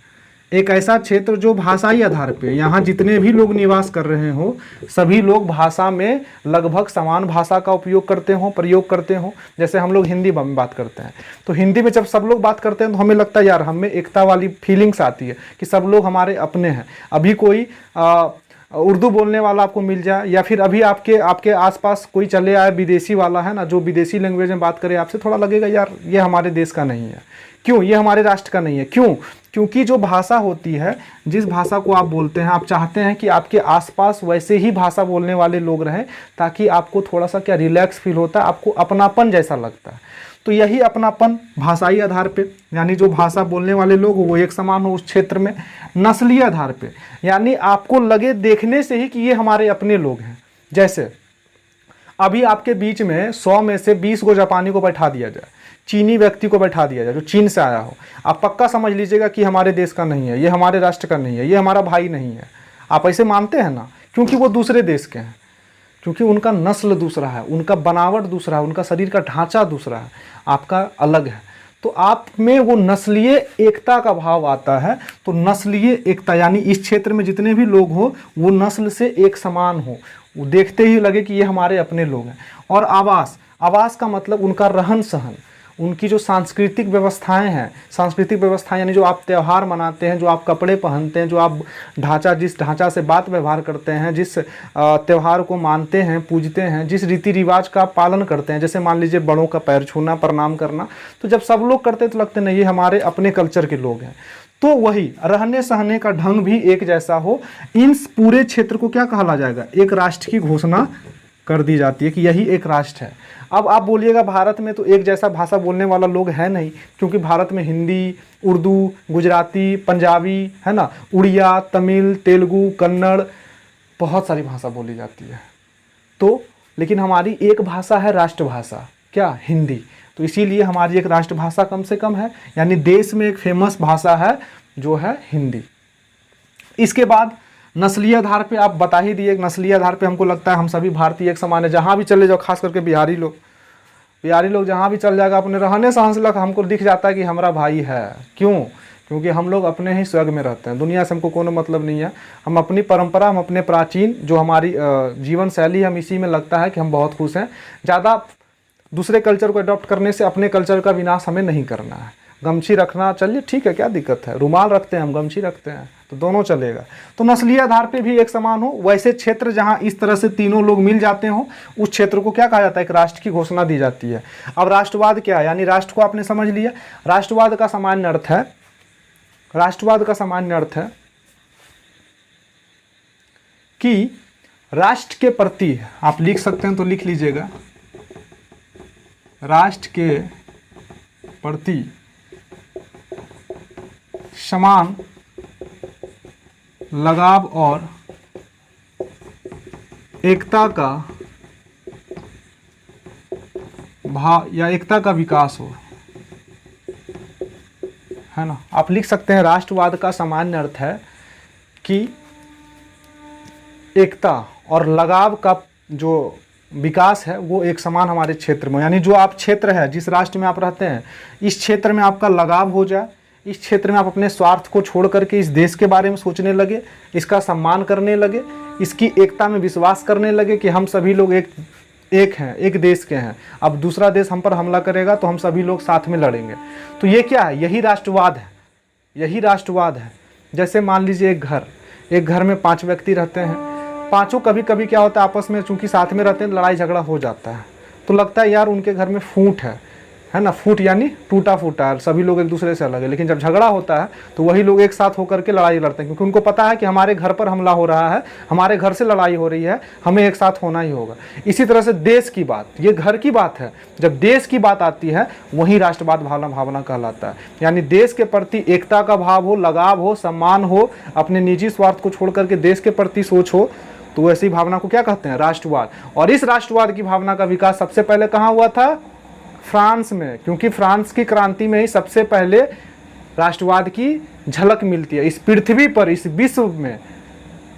एक ऐसा क्षेत्र जो भाषाई आधार पे यहाँ जितने भी लोग निवास कर रहे हो सभी लोग भाषा में लगभग समान भाषा का उपयोग करते हो, प्रयोग करते हो। जैसे हम लोग हिंदी में बात करते हैं तो हिंदी में जब सब लोग बात करते हैं तो हमें लगता है यार हमें एकता वाली फीलिंग्स आती है कि सब लोग हमारे अपने हैं। अभी कोई उर्दू बोलने वाला आपको मिल जाए या फिर अभी आपके आसपास कोई चले आए विदेशी वाला है ना, जो विदेशी लैंग्वेज में बात करे आपसे, थोड़ा लगेगा यार ये हमारे देश का नहीं है। क्यों? ये हमारे राष्ट्र का नहीं है। क्यों? क्योंकि जो भाषा होती है, जिस भाषा को आप बोलते हैं, आप चाहते हैं कि आपके आसपास वैसे ही भाषा बोलने वाले लोग रहें ताकि आपको थोड़ा सा क्या रिलैक्स फील होता है, आपको अपनापन जैसा लगता है। तो यही अपनापन भाषाई आधार पे, यानी जो भाषा बोलने वाले लोग हो वो एक समान हो उस क्षेत्र में। नस्लीय आधार पे, यानी आपको लगे देखने से ही कि ये हमारे अपने लोग हैं। जैसे अभी आपके बीच में 100 में से 20 को जापानी को बैठा दिया जाए, चीनी व्यक्ति को बैठा दिया जाए जो चीन से आया हो, आप पक्का समझ लीजिएगा कि हमारे देश का नहीं है, ये हमारे राष्ट्र का नहीं है, ये हमारा भाई नहीं है। आप ऐसे मानते हैं ना, क्योंकि वो दूसरे देश के हैं, क्योंकि उनका नस्ल दूसरा है, उनका बनावट दूसरा है, उनका शरीर का ढांचा दूसरा है, आपका अलग है। तो आप में वो नस्लीय एकता का भाव आता है। तो नस्लीय एकता यानी इस क्षेत्र में जितने भी लोग हो वो नस्ल से एक समान हो, वो देखते ही लगे कि ये हमारे अपने लोग हैं। और आवास का मतलब उनका रहन सहन, उनकी जो सांस्कृतिक व्यवस्थाएं हैं, सांस्कृतिक व्यवस्थाएं यानी जो आप त्यौहार मनाते हैं, जो आप कपड़े पहनते हैं, जो आप जिस ढांचा से बात व्यवहार करते हैं, जिस त्यौहार को मानते हैं, पूजते हैं, जिस रीति रिवाज का पालन करते हैं। जैसे मान लीजिए बड़ों का पैर छूना, प्रणाम करना, तो जब सब लोग करते तो लगते नहीं ये हमारे अपने कल्चर के लोग हैं। तो वही रहने सहने का ढंग भी एक जैसा हो। इन पूरे क्षेत्र को क्या कहा जाएगा? एक राष्ट्र की घोषणा कर दी जाती है कि यही एक राष्ट्र है। अब आप बोलिएगा भारत में तो एक जैसा भाषा बोलने वाला लोग है नहीं, क्योंकि भारत में हिंदी, उर्दू, गुजराती, पंजाबी है ना, उड़िया, तमिल, तेलुगु, कन्नड़, बहुत सारी भाषा बोली जाती है। तो लेकिन हमारी एक भाषा है राष्ट्रभाषा, क्या? हिंदी। तो इसीलिए हमारी एक राष्ट्रभाषा कम से कम है, यानी देश में एक फेमस भाषा है जो है हिंदी। इसके बाद नस्लीय आधार पे आप बता ही दिए, नस्लीय आधार पे हमको लगता है हम सभी भारतीय एक समान है। जहाँ भी चले जाओ, खास करके बिहारी लोग जहाँ भी चल जाएगा, अपने रहने सहन से हमको दिख जाता है कि हमारा भाई है। क्यों? क्योंकि हम लोग अपने ही स्वर्ग में रहते हैं, दुनिया से हमको कोनो मतलब नहीं है। हम अपनी परंपरा, हम अपने प्राचीन जो हमारी जीवन शैली, हम इसी में लगता है कि हम बहुत खुश हैं। ज़्यादा दूसरे कल्चर को अडॉप्ट करने से अपने कल्चर का विनाश हमें नहीं करना है। गमछी रखना चलिए ठीक है, क्या दिक्कत है, रुमाल रखते हैं हम, गमछी रखते हैं, तो दोनों चलेगा। तो नस्लीय आधार पे भी एक समान हो। वैसे क्षेत्र जहां इस तरह से तीनों लोग मिल जाते हो, उस क्षेत्र को क्या कहा जाता है? एक राष्ट्र की घोषणा दी जाती है। अब राष्ट्रवाद क्या है? यानी राष्ट्र को आपने समझ लिया। राष्ट्रवाद का सामान्य अर्थ है कि राष्ट्र के प्रति, आप लिख सकते हैं तो लिख लीजिएगा, राष्ट्र के प्रति समान लगाव और एकता का भाव या एकता का विकास हो, है ना। आप लिख सकते हैं राष्ट्रवाद का सामान्य अर्थ है कि एकता और लगाव का जो विकास है वो एक समान हमारे क्षेत्र में, यानी जो आप क्षेत्र है, जिस राष्ट्र में आप रहते हैं, इस क्षेत्र में आपका लगाव हो जाए, इस क्षेत्र में आप अपने स्वार्थ को छोड़ करके इस देश के बारे में सोचने लगे, इसका सम्मान करने लगे, इसकी एकता में विश्वास करने लगे कि हम सभी लोग एक हैं, एक देश के हैं। अब दूसरा देश हम पर हमला करेगा तो हम सभी लोग साथ में लड़ेंगे। तो ये क्या है? यही राष्ट्रवाद है, यही राष्ट्रवाद है। जैसे मान लीजिए एक घर में 5 व्यक्ति रहते हैं, पांचों कभी कभी क्या होता है आपस में, चूंकि साथ में रहते हैं, लड़ाई झगड़ा हो जाता है। तो लगता है यार उनके घर में फूट है ना, फूट यानी टूटा फूटा, सभी लोग एक दूसरे से अलग है। लेकिन जब झगड़ा होता है तो वही लोग एक साथ होकर के लड़ाई लड़ते हैं, क्योंकि उनको पता है कि हमारे घर पर हमला हो रहा है, हमारे घर से लड़ाई हो रही है, हमें एक साथ होना ही होगा। इसी तरह से देश की बात, ये घर की बात है, जब देश की बात आती है वही राष्ट्रवाद भावना कहलाता है। यानी देश के प्रति एकता का भाव हो, लगाव हो, सम्मान हो, अपने निजी स्वार्थ को छोड़ करके देश के प्रति सोच हो, तो ऐसी भावना को क्या कहते हैं? राष्ट्रवाद। और इस राष्ट्रवाद की भावना का विकास सबसे पहले कहाँ हुआ था? फ्रांस में, क्योंकि फ्रांस की क्रांति में ही सबसे पहले राष्ट्रवाद की झलक मिलती है। इस पृथ्वी पर, इस विश्व में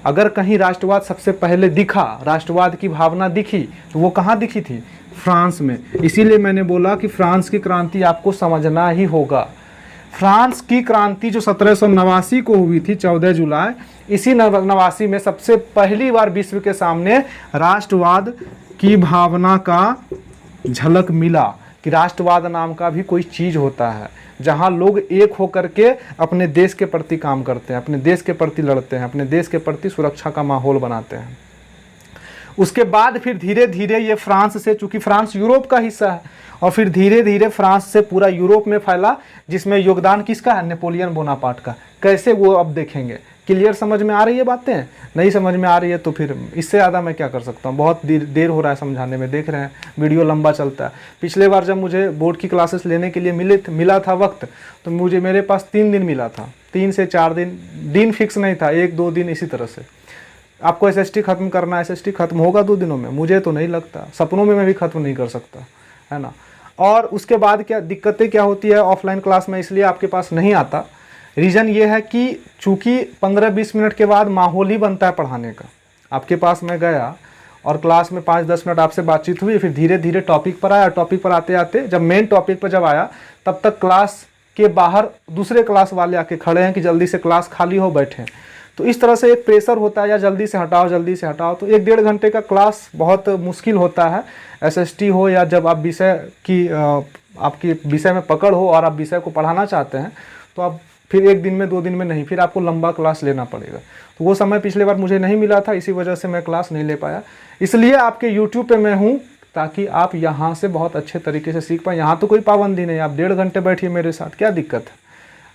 अगर कहीं राष्ट्रवाद सबसे पहले दिखा, राष्ट्रवाद की भावना दिखी, तो वो कहाँ दिखी थी? फ्रांस में। इसीलिए मैंने बोला कि फ्रांस की क्रांति आपको समझना ही होगा। फ्रांस की क्रांति जो 1789 को हुई थी 14 जुलाई, इसी 89 में सबसे पहली बार विश्व के सामने राष्ट्रवाद की भावना का झलक मिला कि राष्ट्रवाद नाम का भी कोई चीज़ होता है, जहां लोग एक होकर के अपने देश के प्रति काम करते हैं, अपने देश के प्रति लड़ते हैं, अपने देश के प्रति सुरक्षा का माहौल बनाते हैं। उसके बाद फिर धीरे धीरे ये फ्रांस से, चूंकि फ्रांस यूरोप का हिस्सा है, और फिर धीरे धीरे फ्रांस से पूरा यूरोप में फैला, जिसमें योगदान किसका है? नेपोलियन बोनापार्ट का। कैसे, वो अब देखेंगे। क्लियर समझ में आ रही है बातें? नहीं समझ में आ रही है तो फिर इससे ज़्यादा मैं क्या कर सकता हूँ, बहुत देर हो रहा है समझाने में, देख रहे हैं वीडियो लंबा चलता है। पिछले बार जब मुझे बोर्ड की क्लासेस लेने के लिए मिला था वक्त, तो मेरे पास 3 दिन मिला था, 3 से 4 दिन फिक्स नहीं था, 1-2 दिन इसी तरह से। आपको SST खत्म करना है, SST खत्म होगा 2 दिनों में? मुझे तो नहीं लगता, सपनों में मैं भी खत्म नहीं कर सकता, है ना। और उसके बाद क्या दिक्कतें क्या होती है ऑफलाइन क्लास में, इसलिए आपके पास नहीं आता। रीज़न ये है कि चूँकि 15-20 मिनट के बाद माहौल ही बनता है पढ़ाने का। आपके पास मैं गया और क्लास में 5-10 मिनट आपसे बातचीत हुई, फिर धीरे धीरे टॉपिक पर आया। टॉपिक पर आते आते जब मेन टॉपिक पर जब आया, तब तक क्लास के बाहर दूसरे क्लास वाले आके खड़े हैं कि जल्दी से क्लास खाली हो, बैठें। तो इस तरह से एक प्रेशर होता है, या जल्दी से हटाओ जल्दी से हटाओ। तो 1-1.5 घंटे का क्लास बहुत मुश्किल होता है, SST हो या जब आप विषय की आपकी विषय में पकड़ हो और आप विषय को पढ़ाना चाहते हैं, तो आप फिर 1 दिन में 2 दिन में नहीं, फिर आपको लंबा क्लास लेना पड़ेगा। तो वो समय पिछले बार मुझे नहीं मिला था, इसी वजह से मैं क्लास नहीं ले पाया। इसलिए आपके YouTube पे मैं हूँ, ताकि आप यहाँ से बहुत अच्छे तरीके से सीख पाएँ। यहाँ तो कोई पाबंदी नहीं, आप 1.5 घंटे बैठिए मेरे साथ, क्या दिक्कत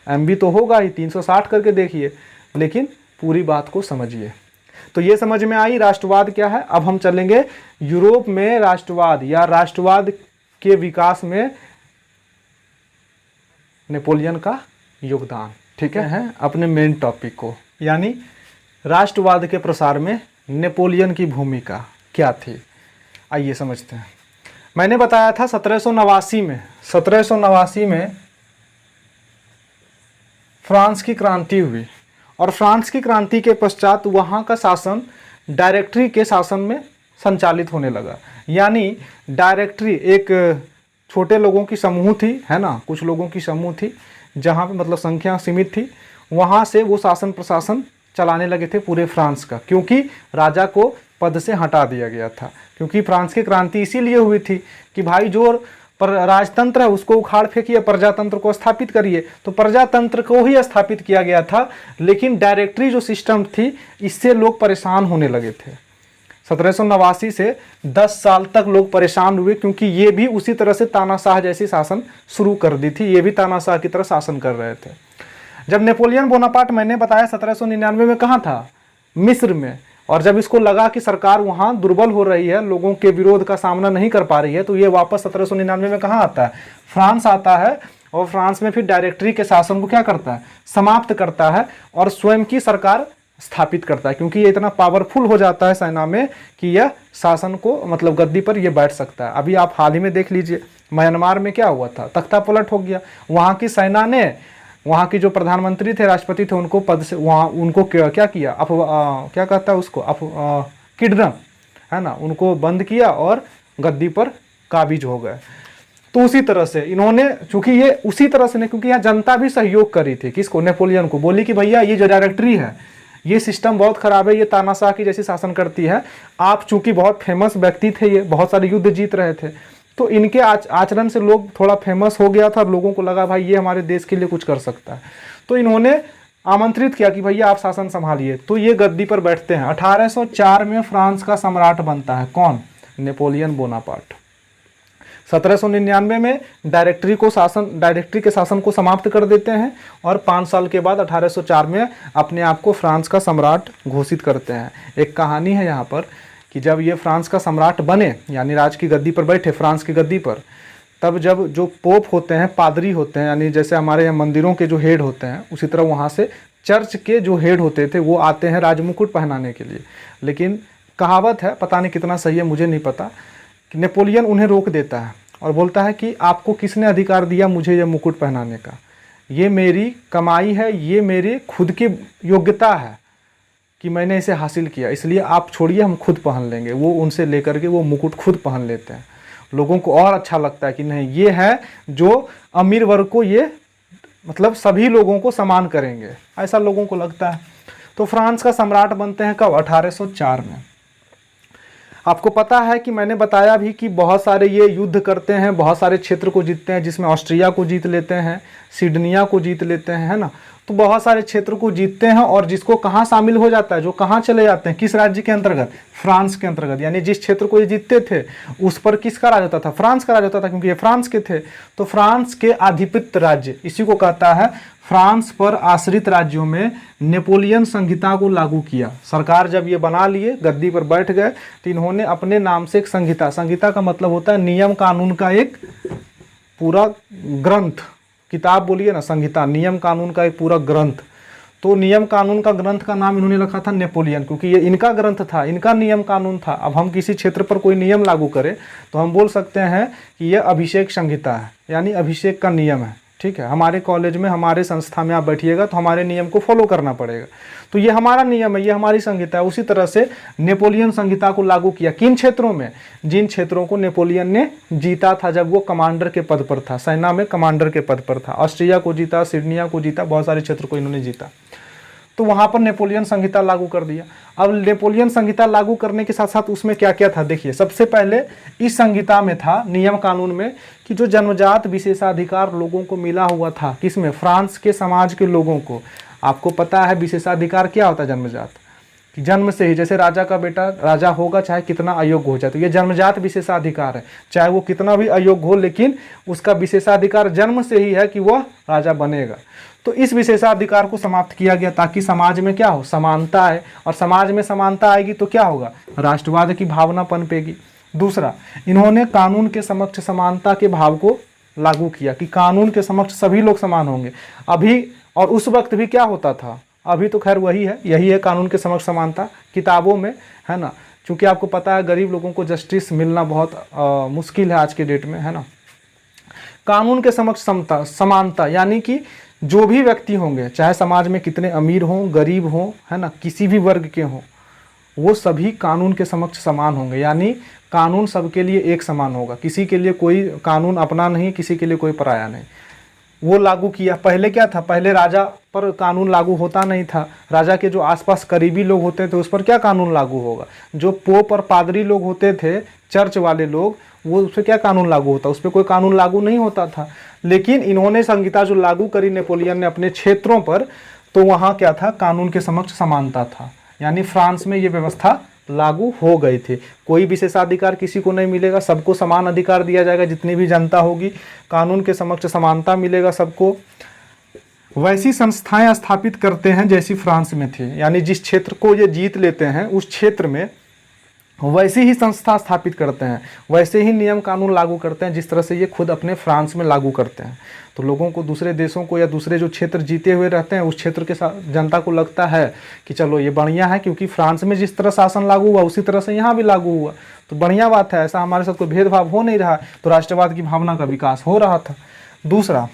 है। MB तो होगा ही, 360 करके देखिए, लेकिन पूरी बात को समझिए। तो ये समझ में आई राष्ट्रवाद क्या है। अब हम चलेंगे यूरोप में राष्ट्रवाद या राष्ट्रवाद के विकास में नेपोलियन का योगदान। ठीक है, अपने मेन टॉपिक को, यानी राष्ट्रवाद के प्रसार में नेपोलियन की भूमिका क्या थी, आइए समझते हैं। मैंने बताया था 1789 में फ्रांस की क्रांति हुई, और फ्रांस की क्रांति के पश्चात वहाँ का शासन डायरेक्टरी के शासन में संचालित होने लगा। यानी डायरेक्टरी एक छोटे लोगों की समूह थी, है ना, कुछ लोगों की समूह थी, जहाँ पे मतलब संख्या सीमित थी, वहाँ से वो शासन प्रशासन चलाने लगे थे पूरे फ्रांस का, क्योंकि राजा को पद से हटा दिया गया था। क्योंकि फ्रांस की क्रांति इसीलिए हुई थी कि भाई जो पर राजतंत्र है उसको उखाड़ फेंकिए, प्रजातंत्र को स्थापित करिए। तो प्रजातंत्र को ही स्थापित किया गया था, लेकिन डायरेक्टरी जो सिस्टम थी, इससे लोग परेशान होने लगे थे। 1789 से 10 साल तक लोग परेशान हुए, क्योंकि ये भी उसी तरह से तानाशाह जैसी शासन शुरू कर दी थी, ये भी तानाशाह की तरह शासन कर रहे थे। जब नेपोलियन बोनापार्ट, मैंने बताया 1799 में कहाँ था? मिस्र में। और जब इसको लगा कि सरकार वहाँ दुर्बल हो रही है, लोगों के विरोध का सामना नहीं कर पा रही है, तो ये वापस 1799 में कहाँ आता है? फ्रांस आता है, और फ्रांस में फिर डायरेक्टरी के शासन को क्या करता है? समाप्त करता है, और स्वयं की सरकार स्थापित करता है, क्योंकि ये इतना पावरफुल हो जाता है सेना में कि यह शासन को मतलब गद्दी पर ये बैठ सकता है। अभी आप हाल ही में देख लीजिए, म्यांमार में क्या हुआ था? तख्ता पलट हो गया। वहाँ की सेना ने, वहाँ की जो प्रधानमंत्री थे, राष्ट्रपति थे, उनको पद से वहाँ उनको क्या किया? क्या कहता है उसको? किडनैप, है ना, उनको बंद किया और गद्दी पर काबिज हो गए। तो उसी तरह से इन्होंने, चूंकि ये उसी तरह से नहीं, क्योंकि यहाँ जनता भी सहयोग करी थी किसको? नेपोलियन को। बोली कि भैया ये जो डायरेक्टरी है, ये सिस्टम बहुत खराब है, ये तानाशाह की जैसी शासन करती है। आप चूंकि बहुत फेमस व्यक्ति थे, ये बहुत सारे युद्ध जीत रहे थे, तो इनके आचरण से लोग थोड़ा फेमस हो गया था, और लोगों को लगा भाई ये हमारे देश के लिए कुछ कर सकता है। तो इन्होंने आमंत्रित किया कि भैया आप शासन संभालिए। तो ये गद्दी पर बैठते हैं। 1804 में फ्रांस का सम्राट बनता है कौन? Napoleon Bonaparte. 1799 में डायरेक्टरी के शासन को समाप्त कर देते हैं, और 5 साल के बाद 1804 में अपने आप को फ्रांस का सम्राट घोषित करते हैं। एक कहानी है यहाँ पर कि जब ये फ्रांस का सम्राट बने, यानी राज की गद्दी पर बैठे, फ्रांस की गद्दी पर, तब जब जो पोप होते हैं, पादरी होते हैं, यानी जैसे हमारे यहाँ मंदिरों के जो हेड होते हैं, उसी तरह वहाँ से चर्च के जो हेड होते थे, वो आते हैं राजमुकुट पहनाने के लिए। लेकिन कहावत है, पता नहीं कितना सही है, मुझे नहीं पता, कि नेपोलियन उन्हें रोक देता है और बोलता है कि आपको किसने अधिकार दिया मुझे ये मुकुट पहनाने का? ये मेरी कमाई है, ये मेरे खुद की योग्यता है कि मैंने इसे हासिल किया, इसलिए आप छोड़िए, हम खुद पहन लेंगे। वो उनसे लेकर के वो मुकुट खुद पहन लेते हैं। लोगों को और अच्छा लगता है कि नहीं, ये है जो अमीर वर्ग को ये मतलब सभी लोगों को समान करेंगे, ऐसा लोगों को लगता है। तो फ्रांस का सम्राट बनते हैं कब? 1804 में। आपको पता है कि मैंने बताया भी कि बहुत सारे ये युद्ध करते हैं, बहुत सारे क्षेत्र को जीतते हैं, जिसमें ऑस्ट्रिया को जीत लेते हैं, सिडनिया को जीत लेते हैं, है ना। तो बहुत सारे क्षेत्र को जीतते हैं और जिसको कहाँ शामिल हो जाता है, जो कहाँ चले जाते हैं, किस राज्य के अंतर्गत? फ्रांस के अंतर्गत। यानी जिस क्षेत्र को ये जीतते थे उस पर किसका राज होता था? फ्रांस का राज होता था, क्योंकि ये फ्रांस के थे। तो फ्रांस के आधिपत्य राज्य, इसी को कहता है फ्रांस पर आश्रित राज्यों में नेपोलियन संहिता को लागू किया। सरकार जब ये बना लिए, गद्दी पर बैठ गए, तो इन्होंने अपने नाम से एक संहिता, संहिता का मतलब होता है नियम कानून का एक पूरा ग्रंथ, किताब बोलिए ना, संहिता, नियम कानून का एक पूरा ग्रंथ। तो नियम कानून का ग्रंथ का नाम इन्होंने रखा था नेपोलियन, क्योंकि ये इनका ग्रंथ था, इनका नियम कानून था। अब हम किसी क्षेत्र पर कोई नियम लागू करें तो हम बोल सकते हैं कि यह अभिषेक संहिता है, यानी अभिषेक का नियम है। ठीक है, हमारे कॉलेज में, हमारे संस्था में आप बैठिएगा तो हमारे नियम को फॉलो करना पड़ेगा। तो ये हमारा नियम है, ये हमारी संहिता है। उसी तरह से नेपोलियन संहिता को लागू किया। किन क्षेत्रों में? जिन क्षेत्रों को नेपोलियन ने जीता था जब वो कमांडर के पद पर था, सेना में कमांडर के पद पर था। ऑस्ट्रिया को जीता, सिडनिया को जीता, बहुत सारे क्षेत्र को इन्होंने जीता। तो वहां पर नेपोलियन संहिता लागू कर दिया। अब नेपोलियन संहिता लागू करने के साथ साथ उसमें क्या क्या था देखिए। सबसे पहले इस संहिता में था, नियम कानून में, कि जो जन्मजात विशेषाधिकार लोगों को मिला हुआ था, किसमें? फ्रांस के समाज के लोगों को। आपको पता है विशेषाधिकार क्या होता है? जन्मजात, कि जन्म से ही, जैसे राजा का बेटा राजा होगा चाहे कितना अयोग्य हो जाए, तो ये जन्मजात विशेषाधिकार है। चाहे वो कितना भी अयोग्य हो, लेकिन उसका विशेषाधिकार जन्म से ही है कि वह राजा बनेगा। तो इस विशेषाधिकार को समाप्त किया गया ताकि समाज में क्या हो? समानता आए। और समाज में समानता आएगी तो क्या होगा? राष्ट्रवाद की भावना पनपेगी। दूसरा, इन्होंने कानून के समक्ष समानता के भाव को लागू किया कि कानून के समक्ष सभी लोग समान होंगे। अभी और उस वक्त भी क्या होता था? अभी तो खैर वही है, यही है कानून के समक्ष समानता किताबों में, है ना। क्योंकि आपको पता है गरीब लोगों को जस्टिस मिलना बहुत मुश्किल है आज के डेट में, है ना। कानून के समक्ष समानता यानी कि जो भी व्यक्ति होंगे, चाहे समाज में कितने अमीर हों, गरीब हों, है ना, किसी भी वर्ग के हों, वो सभी कानून के समक्ष समान होंगे। यानी कानून सबके लिए एक समान होगा, किसी के लिए कोई कानून अपना नहीं, किसी के लिए कोई पराया नहीं। वो लागू किया। पहले क्या था? पहले राजा पर कानून लागू होता नहीं था। राजा के जो आसपास करीबी लोग होते थे उस पर क्या कानून लागू होगा? जो पोप और पादरी लोग होते थे, चर्च वाले लोग, वो उस पर क्या कानून लागू होता? उस पर कोई कानून लागू नहीं होता था। लेकिन इन्होंने संहिता जो लागू करी नेपोलियन ने अपने क्षेत्रों पर, तो वहाँ क्या था? कानून के समक्ष समानता था। यानी फ्रांस में ये व्यवस्था लागू हो गई थी। कोई विशेषाधिकार किसी को नहीं मिलेगा, सबको समान अधिकार दिया जाएगा, जितनी भी जनता होगी। कानून के समक्ष समानता मिलेगा सबको। वैसी संस्थाएं स्थापित करते हैं जैसी फ्रांस में थी। यानी जिस क्षेत्र को ये जीत लेते हैं उस क्षेत्र में वैसी ही संस्था स्थापित करते हैं, वैसे ही नियम कानून लागू करते हैं जिस तरह से ये खुद अपने फ्रांस में लागू करते हैं। तो लोगों को, दूसरे देशों को या दूसरे जो क्षेत्र जीते हुए रहते हैं उस क्षेत्र के साथ जनता को लगता है कि चलो ये बढ़िया है, क्योंकि फ्रांस में जिस तरह शासन लागू हुआ उसी तरह से यहाँ भी लागू हुआ, तो बढ़िया बात है। ऐसा हमारे साथ कोई भेदभाव हो नहीं रहा, तो राष्ट्रवाद की भावना का विकास हो रहा था। दूसरा,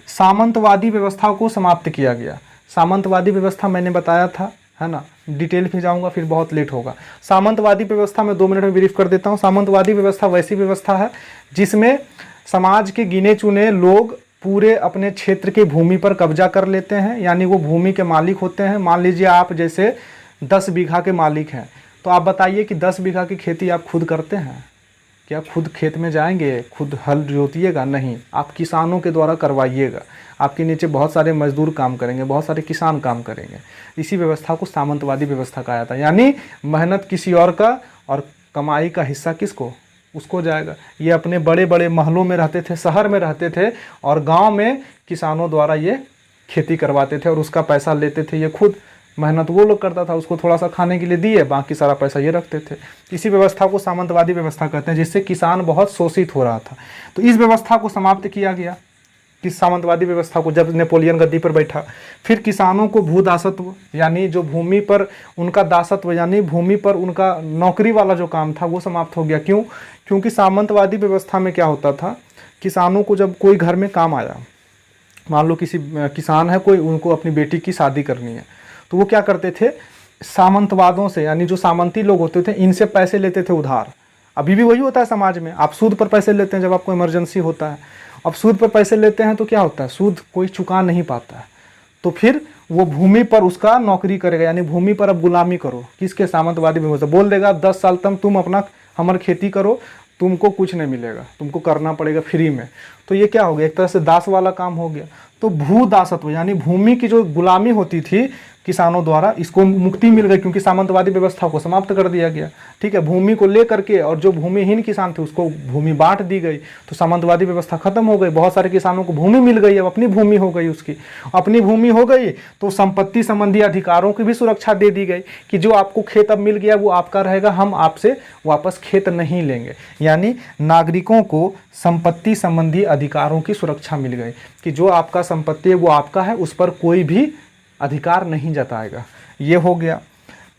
सामंतवादी व्यवस्था को समाप्त किया गया। सामंतवादी व्यवस्था मैंने बताया था, है ना, डिटेल पे जाऊंगा फिर बहुत लेट होगा। सामंतवादी व्यवस्था में 2 मिनट में ब्रीफ कर देता हूँ। सामंतवादी व्यवस्था वैसी व्यवस्था है जिसमें समाज के गिने चुने लोग पूरे अपने क्षेत्र की भूमि पर कब्जा कर लेते हैं, यानी वो भूमि के मालिक होते हैं। मान लीजिए आप जैसे 10 बीघा के मालिक हैं, तो आप बताइए कि 10 बीघा की खेती आप खुद करते हैं क्या? खुद खेत में जाएंगे, खुद हल जोतिएगा? नहीं, आप किसानों के द्वारा करवाइएगा। आपके नीचे बहुत सारे मजदूर काम करेंगे, बहुत सारे किसान काम करेंगे। इसी व्यवस्था को सामंतवादी व्यवस्था कहा जाता है। यानी मेहनत किसी और का और कमाई का हिस्सा किसको? उसको जाएगा। ये अपने बड़े बड़े महलों में रहते थे, शहर में रहते थे, और गांव में किसानों द्वारा ये खेती करवाते थे और उसका पैसा लेते थे। ये खुद मेहनत वो लोग करता था, उसको थोड़ा सा खाने के लिए दिए, बाकी सारा पैसा ये रखते थे। इसी व्यवस्था को सामंतवादी व्यवस्था कहते हैं, जिससे किसान बहुत शोषित हो रहा था। तो इस व्यवस्था को समाप्त किया गया, कि सामंतवादी व्यवस्था को, जब नेपोलियन गद्दी पर बैठा। फिर किसानों को भू दासत्व, यानी जो भूमि पर उनका दासत्व, यानी भूमि पर उनका नौकरी वाला जो काम था वो समाप्त हो गया। क्यों? क्योंकि सामंतवादी व्यवस्था में क्या होता था, किसानों को जब कोई घर में काम आया, मान लो किसी किसान है कोई, उनको अपनी बेटी की शादी करनी है, तो वो क्या करते थे? सामंतवादों से, यानी जो सामंती लोग होते थे, इनसे पैसे लेते थे उधार। अभी भी वही होता है समाज में, आप सूद पर पैसे लेते हैं जब आपको इमरजेंसी होता है। अब सूद पर पैसे लेते हैं तो क्या होता है, सूद कोई चुका नहीं पाता है, तो फिर वो भूमि पर उसका नौकरी करेगा, यानी भूमि पर अब गुलामी करो, किसके, सामंतवादी व्यवस्था। बोल देगा 10 साल तक तुम अपना हमर खेती करो, तुमको कुछ नहीं मिलेगा, तुमको करना पड़ेगा फ्री में। तो ये क्या हो गया, एक तरह से दास वाला काम हो गया। तो भू दासत्व यानी भूमि की जो गुलामी होती थी किसानों द्वारा, इसको मुक्ति मिल गई क्योंकि सामंतवादी व्यवस्था को समाप्त कर दिया गया। ठीक है, भूमि को लेकर के, और जो भूमिहीन किसान थे उसको भूमि बांट दी गई, तो सामंतवादी व्यवस्था खत्म हो गई। बहुत सारे किसानों को भूमि मिल गई, अब अपनी भूमि हो गई, उसकी अपनी भूमि हो गई, तो संपत्ति संबंधी अधिकारों की भी सुरक्षा दे दी गई कि जो आपको खेत अब मिल गया वो आपका रहेगा, हम आपसे वापस खेत नहीं लेंगे। यानी नागरिकों को संपत्ति संबंधी अधिकारों की सुरक्षा मिल गई कि जो आपका संपत्ति है वो आपका है, उस पर कोई भी अधिकार नहीं जताएगा। ये हो गया।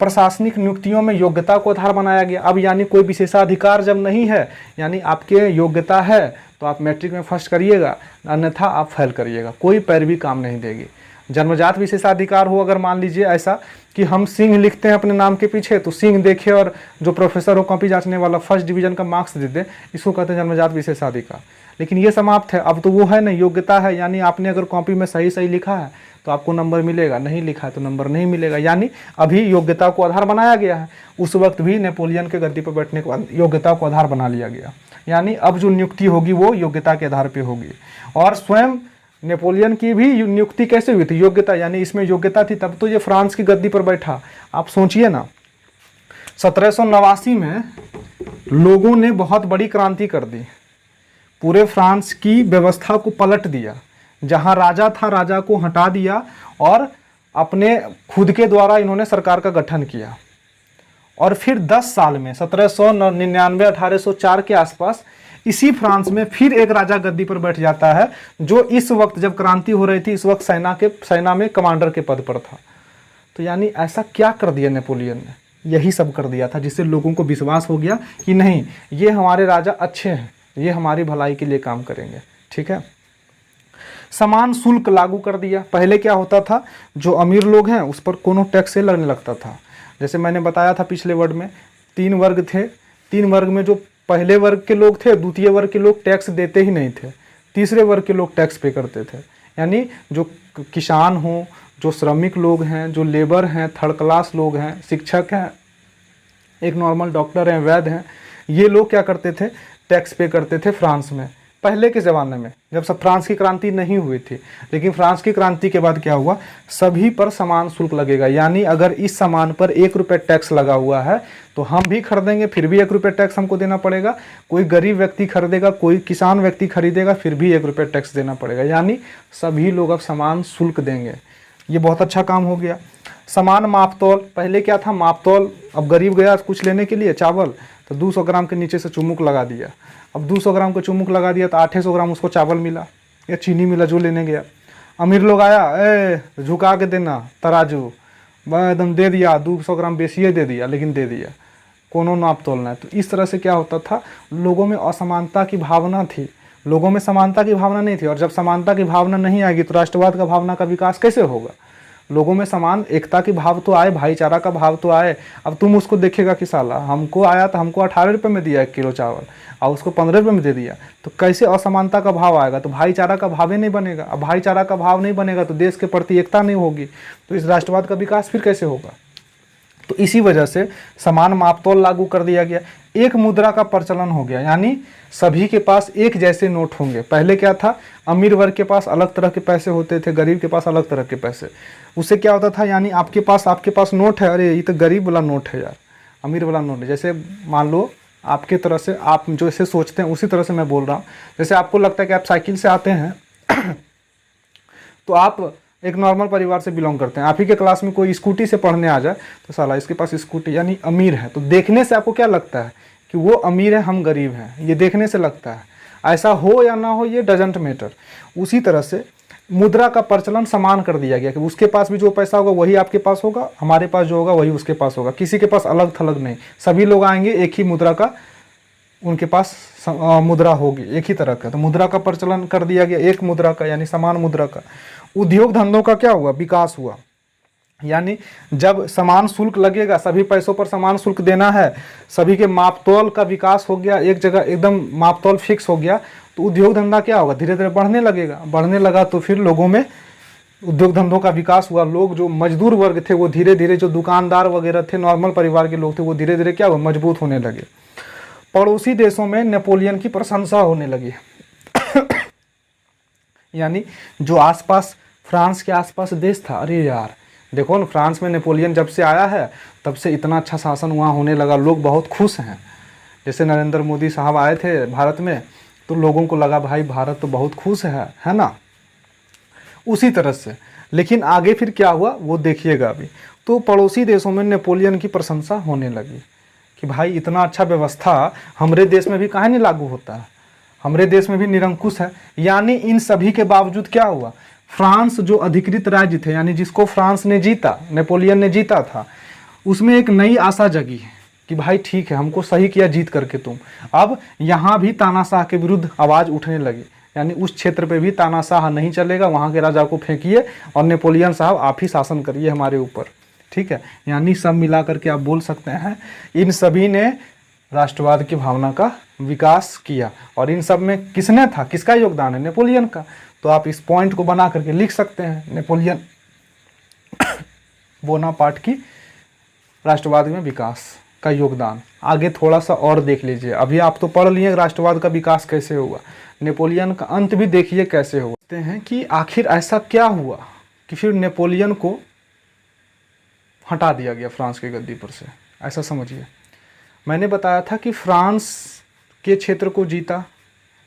प्रशासनिक नियुक्तियों में योग्यता को आधार बनाया गया। अब यानी कोई विशेषाधिकार जब नहीं है, यानी आपके योग्यता है तो आप मैट्रिक में फर्स्ट करिएगा, अन्यथा आप फेल करिएगा, कोई पैरवी काम नहीं देगी। जन्मजात विशेषाधिकार हो, अगर मान लीजिए ऐसा कि हम सिंह लिखते हैं अपने नाम के पीछे, तो सिंह देखे और जो प्रोफेसर हो कॉपी जांचने वाला फर्स्ट डिवीजन का मार्क्स दे दे, इसको कहते हैं जन्मजात विशेषाधिकार। लेकिन ये समाप्त है, अब तो वो है नहीं, योग्यता है, यानी आपने अगर कॉपी में सही सही लिखा है तो आपको नंबर मिलेगा, नहीं लिखा है तो नंबर नहीं मिलेगा। यानी अभी योग्यता को आधार बनाया गया है, उस वक्त भी नेपोलियन के गद्दी पर बैठने के बाद योग्यता को आधार बना लिया गया। यानी अब जो नियुक्ति होगी वो योग्यता के आधार पर होगी। और स्वयं नेपोलियन की भी नियुक्ति कैसे हुई थी, योग्यता, यानी इसमें योग्यता थी तब तो ये फ्रांस की गद्दी पर बैठा। आप सोचिए ना, 1789 में लोगों ने बहुत बड़ी क्रांति कर दी, पूरे फ्रांस की व्यवस्था को पलट दिया। जहां राजा था राजा को हटा दिया और अपने खुद के द्वारा इन्होंने सरकार का गठन किया। और फिर 10 साल में 1799 1804 के आसपास इसी फ्रांस में फिर एक राजा गद्दी पर बैठ जाता है, जो इस वक्त जब क्रांति हो रही थी इस वक्त सेना में कमांडर के पद पर था। तो यानी ऐसा क्या कर दिया नेपोलियन ने, यही सब कर दिया था जिससे लोगों को विश्वास हो गया कि नहीं, ये हमारे राजा अच्छे हैं, ये हमारी भलाई के लिए काम करेंगे। ठीक है। समान शुल्क लागू कर दिया। पहले क्या होता था, जो अमीर लोग हैं उस पर कोनो टैक्स से लगने लगता था। जैसे मैंने बताया था पिछले वर्ड में 3 वर्ग थे, 3 वर्ग में जो पहले वर्ग के लोग थे, द्वितीय वर्ग के लोग टैक्स देते ही नहीं थे, तीसरे वर्ग के लोग टैक्स पे करते थे। यानी जो किसान हो, जो श्रमिक लोग हैं, जो लेबर हैं, थर्ड क्लास लोग हैं, शिक्षक हैं, एक नॉर्मल डॉक्टर हैं, वैद्य हैं, ये लोग क्या करते थे, टैक्स पे करते थे फ्रांस में। पहले के ज़माने में जब सब फ्रांस की क्रांति नहीं हुई थी, लेकिन फ्रांस की क्रांति के बाद क्या हुआ, सभी पर समान शुल्क लगेगा। यानी अगर इस सामान पर 1 रुपये टैक्स लगा हुआ है तो हम भी खरीदेंगे फिर भी 1 रुपये टैक्स हमको देना पड़ेगा, कोई गरीब व्यक्ति खरीदेगा, कोई किसान व्यक्ति खरीदेगा फिर भी 1 रुपये टैक्स देना पड़ेगा। यानी सभी लोग अब समान शुल्क देंगे। ये बहुत अच्छा काम हो गया। समान मापतौल, पहले क्या था, मापतौल, अब गरीब गया कुछ लेने के लिए चावल तो 200 ग्राम के नीचे से चुमुक लगा दिया। अब 200 ग्राम को चुमुक लगा दिया तो 800 ग्राम उसको चावल मिला या चीनी मिला जो लेने गया। अमीर लोग आया, झुका के देना तराजू, एकदम दे दिया, 200 ग्राम बेसिए दे दिया, लेकिन दे दिया, कोनो नाप तोलना है। तो इस तरह से क्या होता था, लोगों में असमानता की भावना थी, लोगों में समानता की भावना नहीं थी। और जब समानता की भावना नहीं आएगी तो राष्ट्रवाद का भावना का विकास कैसे होगा। लोगों में समान एकता की भाव तो आए, भाईचारा का भाव तो आए। अब तुम उसको देखेगा कि साला हमको आया तो हमको 18 रुपये में दिया 1 किलो चावल और उसको 15 रुपये में दे दिया, तो कैसे असमानता का भाव आएगा, तो भाईचारा का भाव ही नहीं बनेगा। अब भाईचारा का भाव नहीं बनेगा तो देश के प्रति एकता नहीं होगी, तो इस राष्ट्रवाद का विकास फिर कैसे होगा। तो इसी वजह से समान मापतौल लागू कर दिया गया। एक मुद्रा का प्रचलन हो गया, यानी सभी के पास एक जैसे नोट होंगे। पहले क्या था, अमीर वर्ग के पास अलग तरह के पैसे होते थे, गरीब के पास अलग तरह के पैसे। उससे क्या होता था, यानी आपके पास नोट है, अरे ये तो गरीब वाला नोट है यार, अमीर वाला नोट है। जैसे मान लो आपके तरह से आप जो ऐसे सोचते हैं उसी तरह से मैं बोल रहा हूँ। जैसे आपको लगता है कि आप साइकिल से आते हैं तो आप एक नॉर्मल परिवार से बिलोंग करते हैं, आप ही के क्लास में कोई स्कूटी से पढ़ने आ जाए तो साला इसके पास स्कूटी, यानी अमीर है। तो देखने से आपको क्या लगता है कि वो अमीर है, हम गरीब हैं, ये देखने से लगता है। ऐसा हो या ना हो ये डजेंट मैटर। उसी तरह से मुद्रा का प्रचलन समान कर दिया गया कि उसके पास भी जो पैसा होगा वही आपके पास होगा, हमारे पास जो होगा वही उसके पास होगा, किसी के पास अलग थलग नहीं। सभी लोग आएंगे एक ही मुद्रा का, उनके पास मुद्रा होगी एक ही तरह का। तो मुद्रा का प्रचलन कर दिया गया, एक मुद्रा का, यानी समान मुद्रा का। उद्योग धंधों का क्या हुआ, विकास हुआ। यानी जब समान शुल्क लगेगा, सभी पैसों पर समान शुल्क देना है, सभी के मापतौल का विकास हो गया, एक जगह एकदम मापतौल फिक्स हो गया, तो उद्योग धंधा क्या होगा, धीरे धीरे बढ़ने लगेगा। बढ़ने लगा तो फिर लोगों में उद्योग धंधों का विकास हुआ। लोग जो मजदूर वर्ग थे वो धीरे धीरे, जो दुकानदार वगैरह थे, नॉर्मल परिवार के लोग थे, वो धीरे धीरे क्या हुआ, मजबूत होने लगे। पड़ोसी देशों में नेपोलियन की प्रशंसा होने लगी। यानी जो आसपास, फ्रांस के आसपास देश था, अरे यार देखो ना, फ्रांस में नेपोलियन जब से आया है तब से इतना अच्छा शासन वहाँ होने लगा, लोग बहुत खुश हैं। जैसे नरेंद्र मोदी साहब आए थे भारत में तो लोगों को लगा भाई भारत तो बहुत खुश है ना, उसी तरह से। लेकिन आगे फिर क्या हुआ वो देखिएगा अभी। तो पड़ोसी देशों में नेपोलियन की प्रशंसा होने लगी कि भाई इतना अच्छा व्यवस्था हमारे देश में भी काहे नहीं लागू होता है, हमारे देश में भी निरंकुश है। यानी इन सभी के बावजूद क्या हुआ, फ्रांस जो अधिकृत राज्य थे, यानी जिसको फ्रांस ने जीता, नेपोलियन ने जीता था, उसमें एक नई आशा जगी कि भाई ठीक है, हमको सही किया जीत करके तुम। अब यहाँ भी तानाशाह के विरुद्ध आवाज़ उठने लगी। यानी उस क्षेत्र पे भी तानाशाह नहीं चलेगा, वहाँ के राजा को फेंकिए और नेपोलियन साहब आप ही शासन करिए हमारे ऊपर, ठीक है। यानी सब मिला करके आप बोल सकते हैं इन सभी ने राष्ट्रवाद की भावना का विकास किया। और इन सब में किसने था, किसका योगदान है, नेपोलियन का। तो आप इस पॉइंट को बना करके लिख सकते हैं, नेपोलियन बोनापार्ट की राष्ट्रवाद में विकास का योगदान। आगे थोड़ा सा और देख लीजिए, अभी आप तो पढ़ लिए राष्ट्रवाद का विकास कैसे हुआ, नेपोलियन का अंत भी देखिए कैसे हुआ। कहते हैं कि आखिर ऐसा क्या हुआ कि फिर नेपोलियन को हटा दिया गया फ्रांस की गद्दी पर से, ऐसा समझिए। मैंने बताया था कि फ्रांस के क्षेत्र को जीता,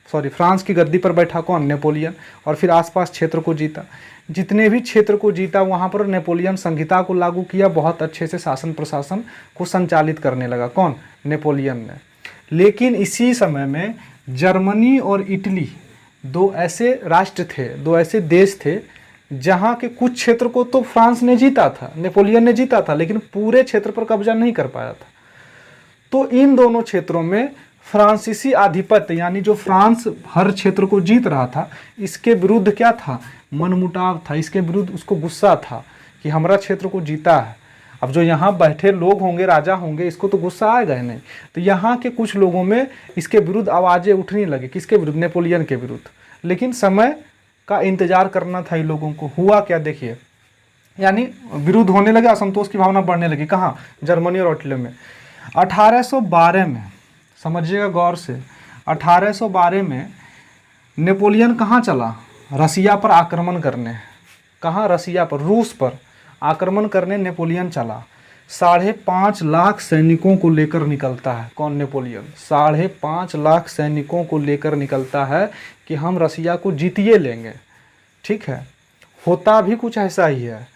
फ्रांस की गद्दी पर बैठा कौन, नेपोलियन, और फिर आसपास क्षेत्र को जीता। जितने भी क्षेत्र को जीता वहाँ पर नेपोलियन संहिता को लागू किया, बहुत अच्छे से शासन प्रशासन को संचालित करने लगा, कौन, नेपोलियन ने। लेकिन इसी समय में जर्मनी और इटली दो ऐसे राष्ट्र थे, दो ऐसे देश थे जहाँ के कुछ क्षेत्र को तो फ्रांस ने जीता था, नेपोलियन ने जीता था, लेकिन पूरे क्षेत्र पर कब्जा नहीं कर पाया था। तो इन दोनों क्षेत्रों में फ्रांसीसी आधिपत्य, यानी जो फ्रांस हर क्षेत्र को जीत रहा था, इसके विरुद्ध क्या था, मनमुटाव था। इसके विरुद्ध उसको गुस्सा था कि हमारा क्षेत्र को जीता है। अब जो यहाँ बैठे लोग होंगे, राजा होंगे, इसको तो गुस्सा आएगा ही नहीं। तो यहाँ के कुछ लोगों में इसके विरुद्ध आवाज़ें उठने लगी, किसके विरुद्ध, नेपोलियन के विरुद्ध। लेकिन समय का इंतजार करना था इन लोगों को। हुआ क्या देखिए, यानी विरुद्ध होने लगे, असंतोष की भावना बढ़ने लगी। कहाँ, जर्मनी और इटली में। 1812 में, समझिएगा गौर से, 1812 में नेपोलियन कहाँ चला, रसिया पर आक्रमण करने। कहाँ, रसिया पर, रूस पर आक्रमण करने नेपोलियन चला। 5.5 लाख सैनिकों को लेकर निकलता है, कौन, नेपोलियन। 5.5 लाख सैनिकों को लेकर निकलता है कि हम रसिया को जीतिए लेंगे, ठीक है। होता भी कुछ ऐसा ही है,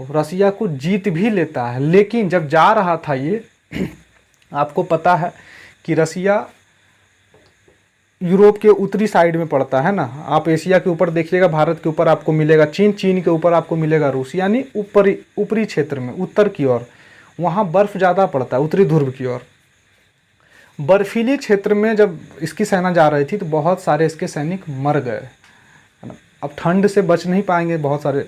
रसिया को जीत भी लेता है। लेकिन जब जा रहा था ये आपको पता है कि रसिया यूरोप के उत्तरी साइड में पड़ता है ना। आप एशिया के ऊपर देखिएगा, भारत के ऊपर आपको मिलेगा चीन, चीन के ऊपर आपको मिलेगा रूस, यानी ऊपरी क्षेत्र में, उत्तर की ओर, वहाँ बर्फ ज़्यादा पड़ता है, उत्तरी ध्रुव की ओर। बर्फीली क्षेत्र में जब इसकी सेना जा रही थी तो बहुत सारे इसके सैनिक मर गए, है ना। अब ठंड से बच नहीं पाएंगे बहुत सारे,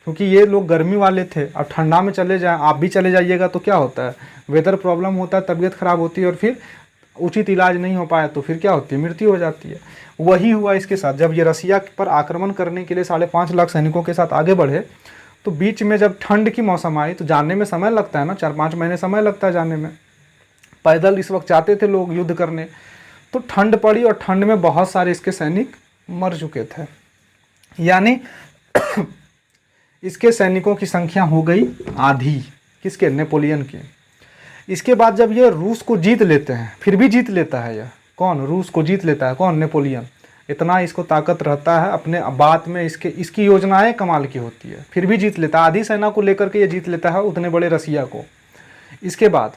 क्योंकि ये लोग गर्मी वाले थे। अब ठंडा में चले जाएं, आप भी चले जाइएगा तो क्या होता है, वेदर प्रॉब्लम होता है, तबीयत खराब होती है, और फिर उचित इलाज नहीं हो पाया तो फिर क्या होती है, मृत्यु हो जाती है। वही हुआ इसके साथ। जब ये रसिया पर आक्रमण करने के लिए 5.5 लाख सैनिकों के साथ आगे बढ़े तो बीच में जब ठंड की मौसम आई तो जाने में समय लगता है ना, 4-5 महीने समय लगता है जाने में। पैदल इस वक्त जाते थे लोग युद्ध करने, तो ठंड पड़ी और ठंड में बहुत सारे इसके सैनिक मर चुके थे। यानी इसके सैनिकों की संख्या हो गई आधी, किसके, नेपोलियन की। इसके बाद जब ये रूस को जीत लेते हैं, फिर भी जीत लेता है यह, कौन, रूस को जीत लेता है, कौन, नेपोलियन। इतना इसको ताकत रहता है अपने बात में, इसकी योजनाएं कमाल की होती है, फिर भी जीत लेता है। आधी सेना को लेकर के ये जीत लेता है उतने बड़े रसिया को। इसके बाद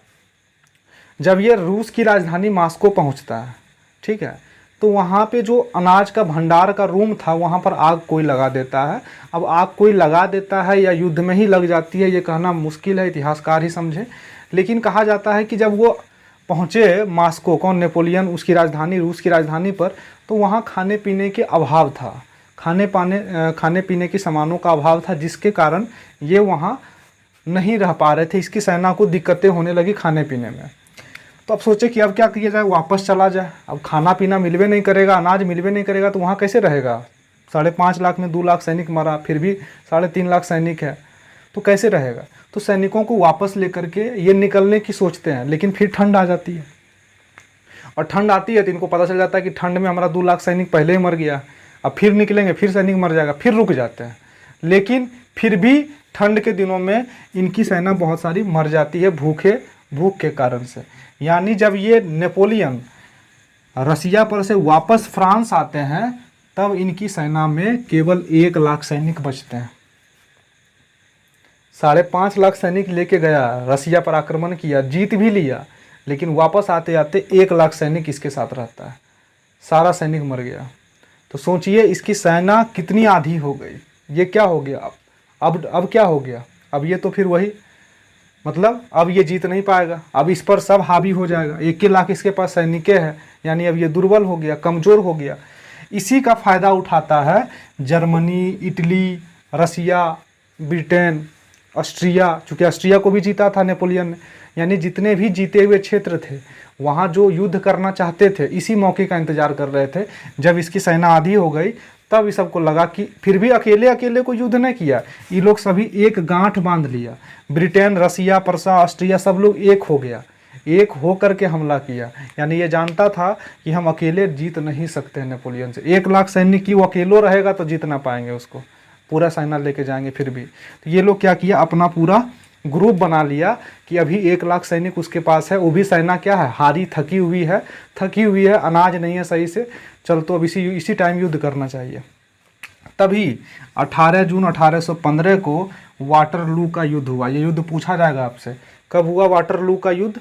जब ये रूस की राजधानी मॉस्को पहुंचता है, ठीक है, तो वहाँ पे जो अनाज का भंडार का रूम था वहाँ पर आग कोई लगा देता है। अब आग कोई लगा देता है या युद्ध में ही लग जाती है, ये कहना मुश्किल है, इतिहासकार ही समझे। लेकिन कहा जाता है कि जब वो पहुँचे मॉस्को, कौन, नेपोलियन, उसकी राजधानी, रूस की राजधानी पर, तो वहाँ खाने पीने के अभाव था, खाने पीने के सामानों का अभाव था, जिसके कारण ये वहाँ नहीं रह पा रहे थे। इसकी सेना को दिक्कतें होने लगी खाने पीने में। तो अब सोचे कि अब क्या किया जाए, वापस चला जाए। अब खाना पीना मिलवे नहीं करेगा, अनाज मिलवे नहीं करेगा, तो वहाँ कैसे रहेगा। 5.5 लाख में 2 लाख सैनिक मरा, फिर भी 3.5 लाख सैनिक है, तो कैसे रहेगा। तो सैनिकों को वापस लेकर के ये निकलने की सोचते हैं, लेकिन फिर ठंड आ जाती है। और ठंड आती है तो इनको पता चल जाता है कि ठंड में हमारा 2 लाख सैनिक पहले ही मर गया, अब फिर निकलेंगे फिर सैनिक मर जाएगा, फिर रुक जाते हैं। लेकिन फिर भी ठंड के दिनों में इनकी सेना बहुत सारी मर जाती है भूख के कारण से। यानी जब ये नेपोलियन रसिया पर से वापस फ्रांस आते हैं, तब इनकी सेना में केवल 1 लाख सैनिक बचते हैं। 5.5 लाख सैनिक लेके गया, रसिया पर आक्रमण किया, जीत भी लिया, लेकिन वापस आते आते 1 लाख सैनिक इसके साथ रहता है, सारा सैनिक मर गया। तो सोचिए इसकी सेना कितनी आधी हो गई। ये क्या हो गया अब क्या हो गया, अब ये तो फिर वही, मतलब अब ये जीत नहीं पाएगा, अब इस पर सब हावी हो जाएगा। 1 लाख इसके पास सैनिक है, यानी अब ये दुर्बल हो गया, कमज़ोर हो गया। इसी का फ़ायदा उठाता है जर्मनी, इटली, रसिया, ब्रिटेन, ऑस्ट्रिया। चूँकि ऑस्ट्रिया को भी जीता था नेपोलियन ने, यानी जितने भी जीते हुए क्षेत्र थे वहाँ जो युद्ध करना चाहते थे, इसी मौके का इंतजार कर रहे थे। जब इसकी सेना आधी हो गई, तब इस सबको लगा कि फिर भी अकेले को युद्ध नहीं किया, ये लोग सभी एक गांठ बांध लिया। ब्रिटेन, रसिया, परसा, ऑस्ट्रिया सब लोग एक हो गया, एक हो करके हमला किया। यानी ये जानता था कि हम अकेले जीत नहीं सकते नेपोलियन से। 1 लाख सैनिक की वो अकेलो रहेगा तो जीत ना पाएंगे, उसको पूरा सेना लेके जाएंगे फिर भी। तो ये लोग क्या किया, अपना पूरा ग्रुप बना लिया कि अभी 1 लाख सैनिक उसके पास है, वो भी सेना क्या है, हारी थकी हुई है, अनाज नहीं है सही से, चल तो अब इसी टाइम युद्ध करना चाहिए। तभी 18 जून 1815 को वाटरलू का युद्ध हुआ। ये युद्ध पूछा जाएगा आपसे, कब हुआ वाटरलू का युद्ध,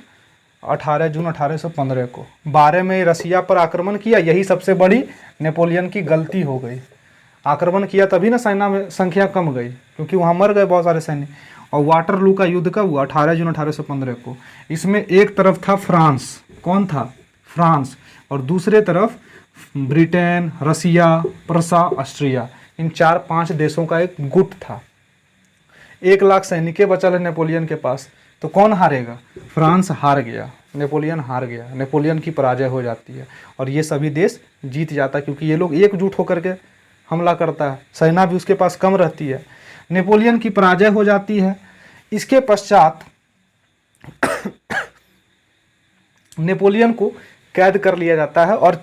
18 जून 1815 को। 12 में रसिया पर आक्रमण किया, यही सबसे बड़ी नेपोलियन की गलती हो गई। आक्रमण किया तभी ना सेना में संख्या कम गई, क्योंकि वहाँ मर गए बहुत सारे सैनिक। और वाटरलू का युद्ध कब हुआ, 18 जून 1815 को। इसमें एक तरफ था फ्रांस, कौन था, फ्रांस, और दूसरे तरफ ब्रिटेन, रसिया, प्रसा, ऑस्ट्रिया, इन 4-5 देशों का एक गुट था। 1 लाख सैनिक बचल है नेपोलियन के पास, तो कौन हारेगा, फ्रांस हार गया, नेपोलियन हार गया, नेपोलियन की पराजय हो जाती है और ये सभी देश जीत जाता है, क्योंकि ये लोग एकजुट होकर के हमला करता है, सेना भी उसके पास कम रहती है। नेपोलियन की पराजय हो जाती है। इसके पश्चात नेपोलियन को कैद कर लिया जाता है और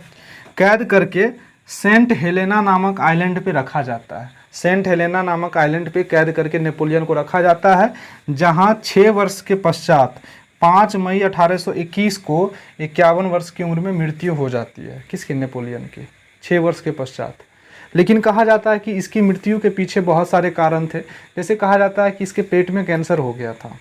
कैद करके सेंट हेलेना नामक आइलैंड पे रखा जाता है। सेंट हेलेना नामक आइलैंड पे कैद करके नेपोलियन को रखा जाता है, जहां 6 वर्ष के पश्चात 5 मई 1821 को 51 वर्ष की उम्र में मृत्यु हो जाती है। किसकी, नेपोलियन की, 6 वर्ष के पश्चात। लेकिन कहा जाता है कि इसकी मृत्यु के पीछे बहुत सारे कारण थे। जैसे कहा जाता है कि इसके पेट में कैंसर हो गया था,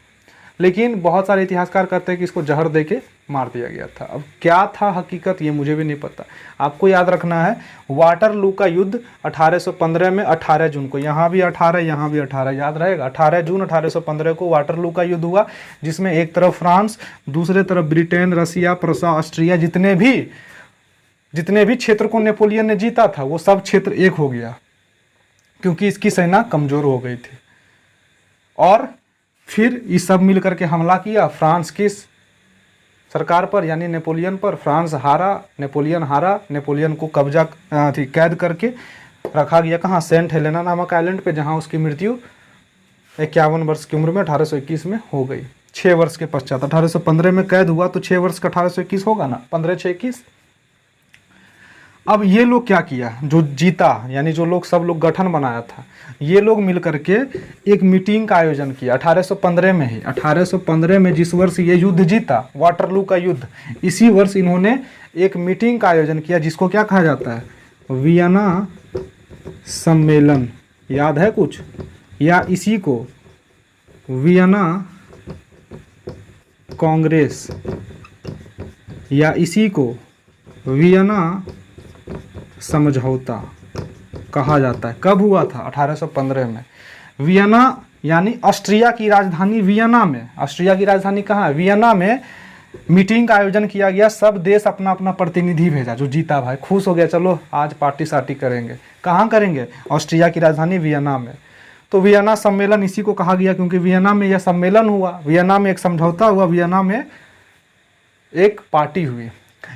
लेकिन बहुत सारे इतिहासकार कहते हैं कि इसको जहर देके मार दिया गया था। अब क्या था हकीकत, ये मुझे भी नहीं पता। आपको याद रखना है, वाटरलू का युद्ध 1815 में 18 जून को, यहाँ भी 18, यहाँ भी 18, याद रहेगा। 18 जून 1815 को वाटरलू का युद्ध हुआ, जिसमें एक तरफ फ्रांस, दूसरे तरफ ब्रिटेन, रसिया, प्रसा, ऑस्ट्रिया, जितने भी क्षेत्र को नेपोलियन ने जीता था वो सब क्षेत्र एक हो गया, क्योंकि इसकी सेना कमजोर हो गई थी। और फिर ये सब मिलकर के हमला किया फ्रांस की सरकार पर, यानी नेपोलियन पर। फ्रांस हारा, नेपोलियन को कब्जा कैद करके रखा गया, कहाँ, सेंट हेलेना नामक आइलैंड पे, जहाँ उसकी मृत्यु 51 वर्ष की उम्र में 1821 में हो गई। 6 वर्ष के पश्चात 1815 में कैद हुआ, तो 6 वर्ष का 1821 होगा ना, 15×6=21। अब ये लोग क्या किया, जो जीता, यानी जो लोग सब लोग गठन बनाया था, ये लोग मिलकर के एक मीटिंग का आयोजन किया 1815 में ही। 1815 में जिस वर्ष ये युद्ध जीता, वाटरलू का युद्ध, इसी वर्ष इन्होंने एक मीटिंग का आयोजन किया, जिसको क्या कहा जाता है, वियना सम्मेलन। याद है कुछ, या इसी को वियना कांग्रेस, या इसी को वियना समझौता कहा जाता है। कब हुआ था, 1815 में। वियना यानी ऑस्ट्रिया की राजधानी वियना में, ऑस्ट्रिया की राजधानी कहाँ है, वियना में मीटिंग का आयोजन किया गया। सब देश अपना अपना प्रतिनिधि भेजा, जो जीता भाई खुश हो गया, चलो आज पार्टी सार्टी करेंगे। कहाँ करेंगे, ऑस्ट्रिया की राजधानी वियना में। तो वियना सम्मेलन इसी को कहा गया, क्योंकि वियना में यह सम्मेलन हुआ, वियना में एक समझौता हुआ, वियना में एक पार्टी हुई।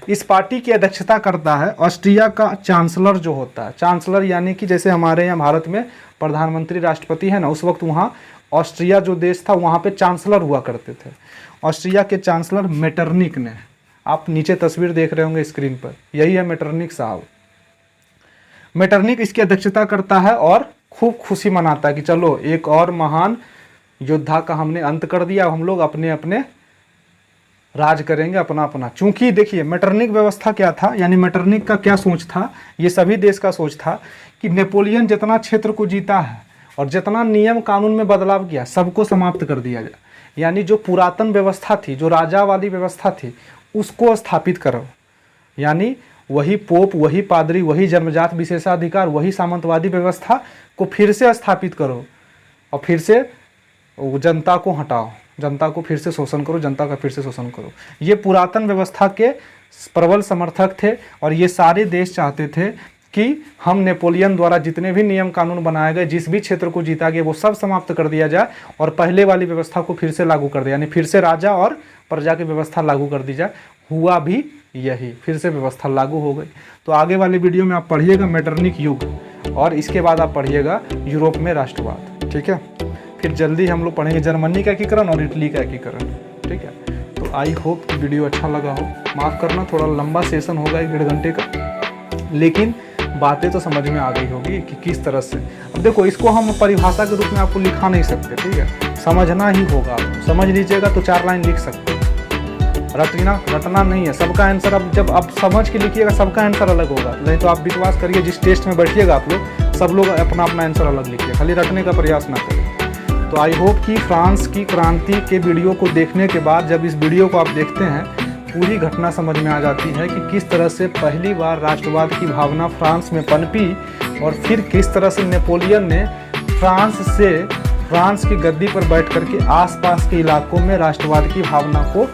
इस पार्टी की अध्यक्षता करता है ऑस्ट्रिया का चांसलर जो होता है। चांसलर यानी कि जैसे हमारे यहाँ भारत में प्रधानमंत्री राष्ट्रपति है ना, उस वक्त वहाँ ऑस्ट्रिया जो देश था वहाँ पे चांसलर हुआ करते थे। ऑस्ट्रिया के चांसलर मेटरनिक ने, आप नीचे तस्वीर देख रहे होंगे स्क्रीन पर, यही है मेटरनिक साहब। मेटरनिक इसकी अध्यक्षता करता है और खूब खुशी मनाता है कि चलो एक और महान योद्धा का हमने अंत कर दिया, हम लोग अपने अपने राज करेंगे अपना अपना। चूंकि देखिए मेटरनिक व्यवस्था क्या था, यानी मेटरनिक का क्या सोच था, ये सभी देश का सोच था कि नेपोलियन जितना क्षेत्र को जीता है और जितना नियम कानून में बदलाव किया सबको समाप्त कर दिया जाए। यानी जो पुरातन व्यवस्था थी, जो राजा वाली व्यवस्था थी, उसको स्थापित करो। यानी वही पोप, वही पादरी, वही जन्मजात विशेषाधिकार, वही सामंतवादी व्यवस्था को फिर से स्थापित करो और फिर से जनता को हटाओ, जनता को फिर से शोषण करो, जनता का फिर से शोषण करो। ये पुरातन व्यवस्था के प्रबल समर्थक थे और ये सारे देश चाहते थे कि हम नेपोलियन द्वारा जितने भी नियम कानून बनाए गए, जिस भी क्षेत्र को जीता गया, वो सब समाप्त कर दिया जाए और पहले वाली व्यवस्था को फिर से लागू कर दिया, यानी फिर से राजा और प्रजा की व्यवस्था लागू कर दी जाए। हुआ भी यही, फिर से व्यवस्था लागू हो गई। तो आगे वाले वीडियो में आप पढ़िएगा मेटरनिक युग और इसके बाद आप पढ़िएगा यूरोप में राष्ट्रवाद, ठीक है। फिर जल्दी हम लोग पढ़ेंगे जर्मनी का एकीकरण और इटली का एकीकरण, ठीक है। तो आई होप वीडियो अच्छा लगा हो। माफ़ करना थोड़ा लंबा सेशन होगा 1-1.5 घंटे का, लेकिन बातें तो समझ में आ गई होगी कि किस तरह से। अब देखो इसको हम परिभाषा के रूप में आपको लिखा नहीं सकते, ठीक है, समझना ही होगा। आपको समझ लीजिएगा तो 4 लाइन लिख सकते हैं, रटना नहीं है। सबका आंसर अब जब आप समझ के लिखिएगा सबका आंसर अलग होगा, नहीं तो आप विश्वास करिए जिस टेस्ट में बैठिएगा आप लोग सब लोग अपना अपना आंसर अलग लिखिए, खाली रटने का प्रयास ना करें। तो आई होप कि फ्रांस की क्रांति के वीडियो को देखने के बाद जब इस वीडियो को आप देखते हैं पूरी घटना समझ में आ जाती है कि किस तरह से पहली बार राष्ट्रवाद की भावना फ्रांस में पनपी और फिर किस तरह से नेपोलियन ने फ्रांस की गद्दी पर बैठ करके आसपास के इलाकों में राष्ट्रवाद की भावना को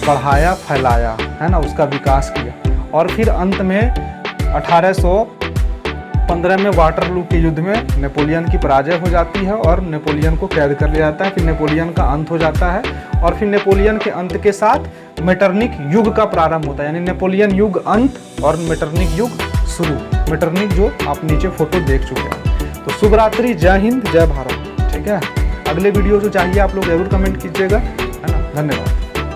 बढ़ाया, फैलाया, है ना, उसका विकास किया। और फिर अंत में 1815 में वाटरलू के युद्ध में नेपोलियन की पराजय हो जाती है और नेपोलियन को कैद कर लिया जाता है। फिर नेपोलियन का अंत हो जाता है और फिर नेपोलियन के अंत के साथ मेटरनिक युग का प्रारंभ होता है, यानी नेपोलियन युग अंत और मेटरनिक युग शुरू। मेटरनिक जो आप नीचे फोटो देख चुके हैं। तो शुभ रात्रि, जय हिंद, जय भारत, ठीक है। अगले वीडियो जो चाहिए आप लोग जरूर कमेंट कीजिएगा, है ना। धन्यवाद।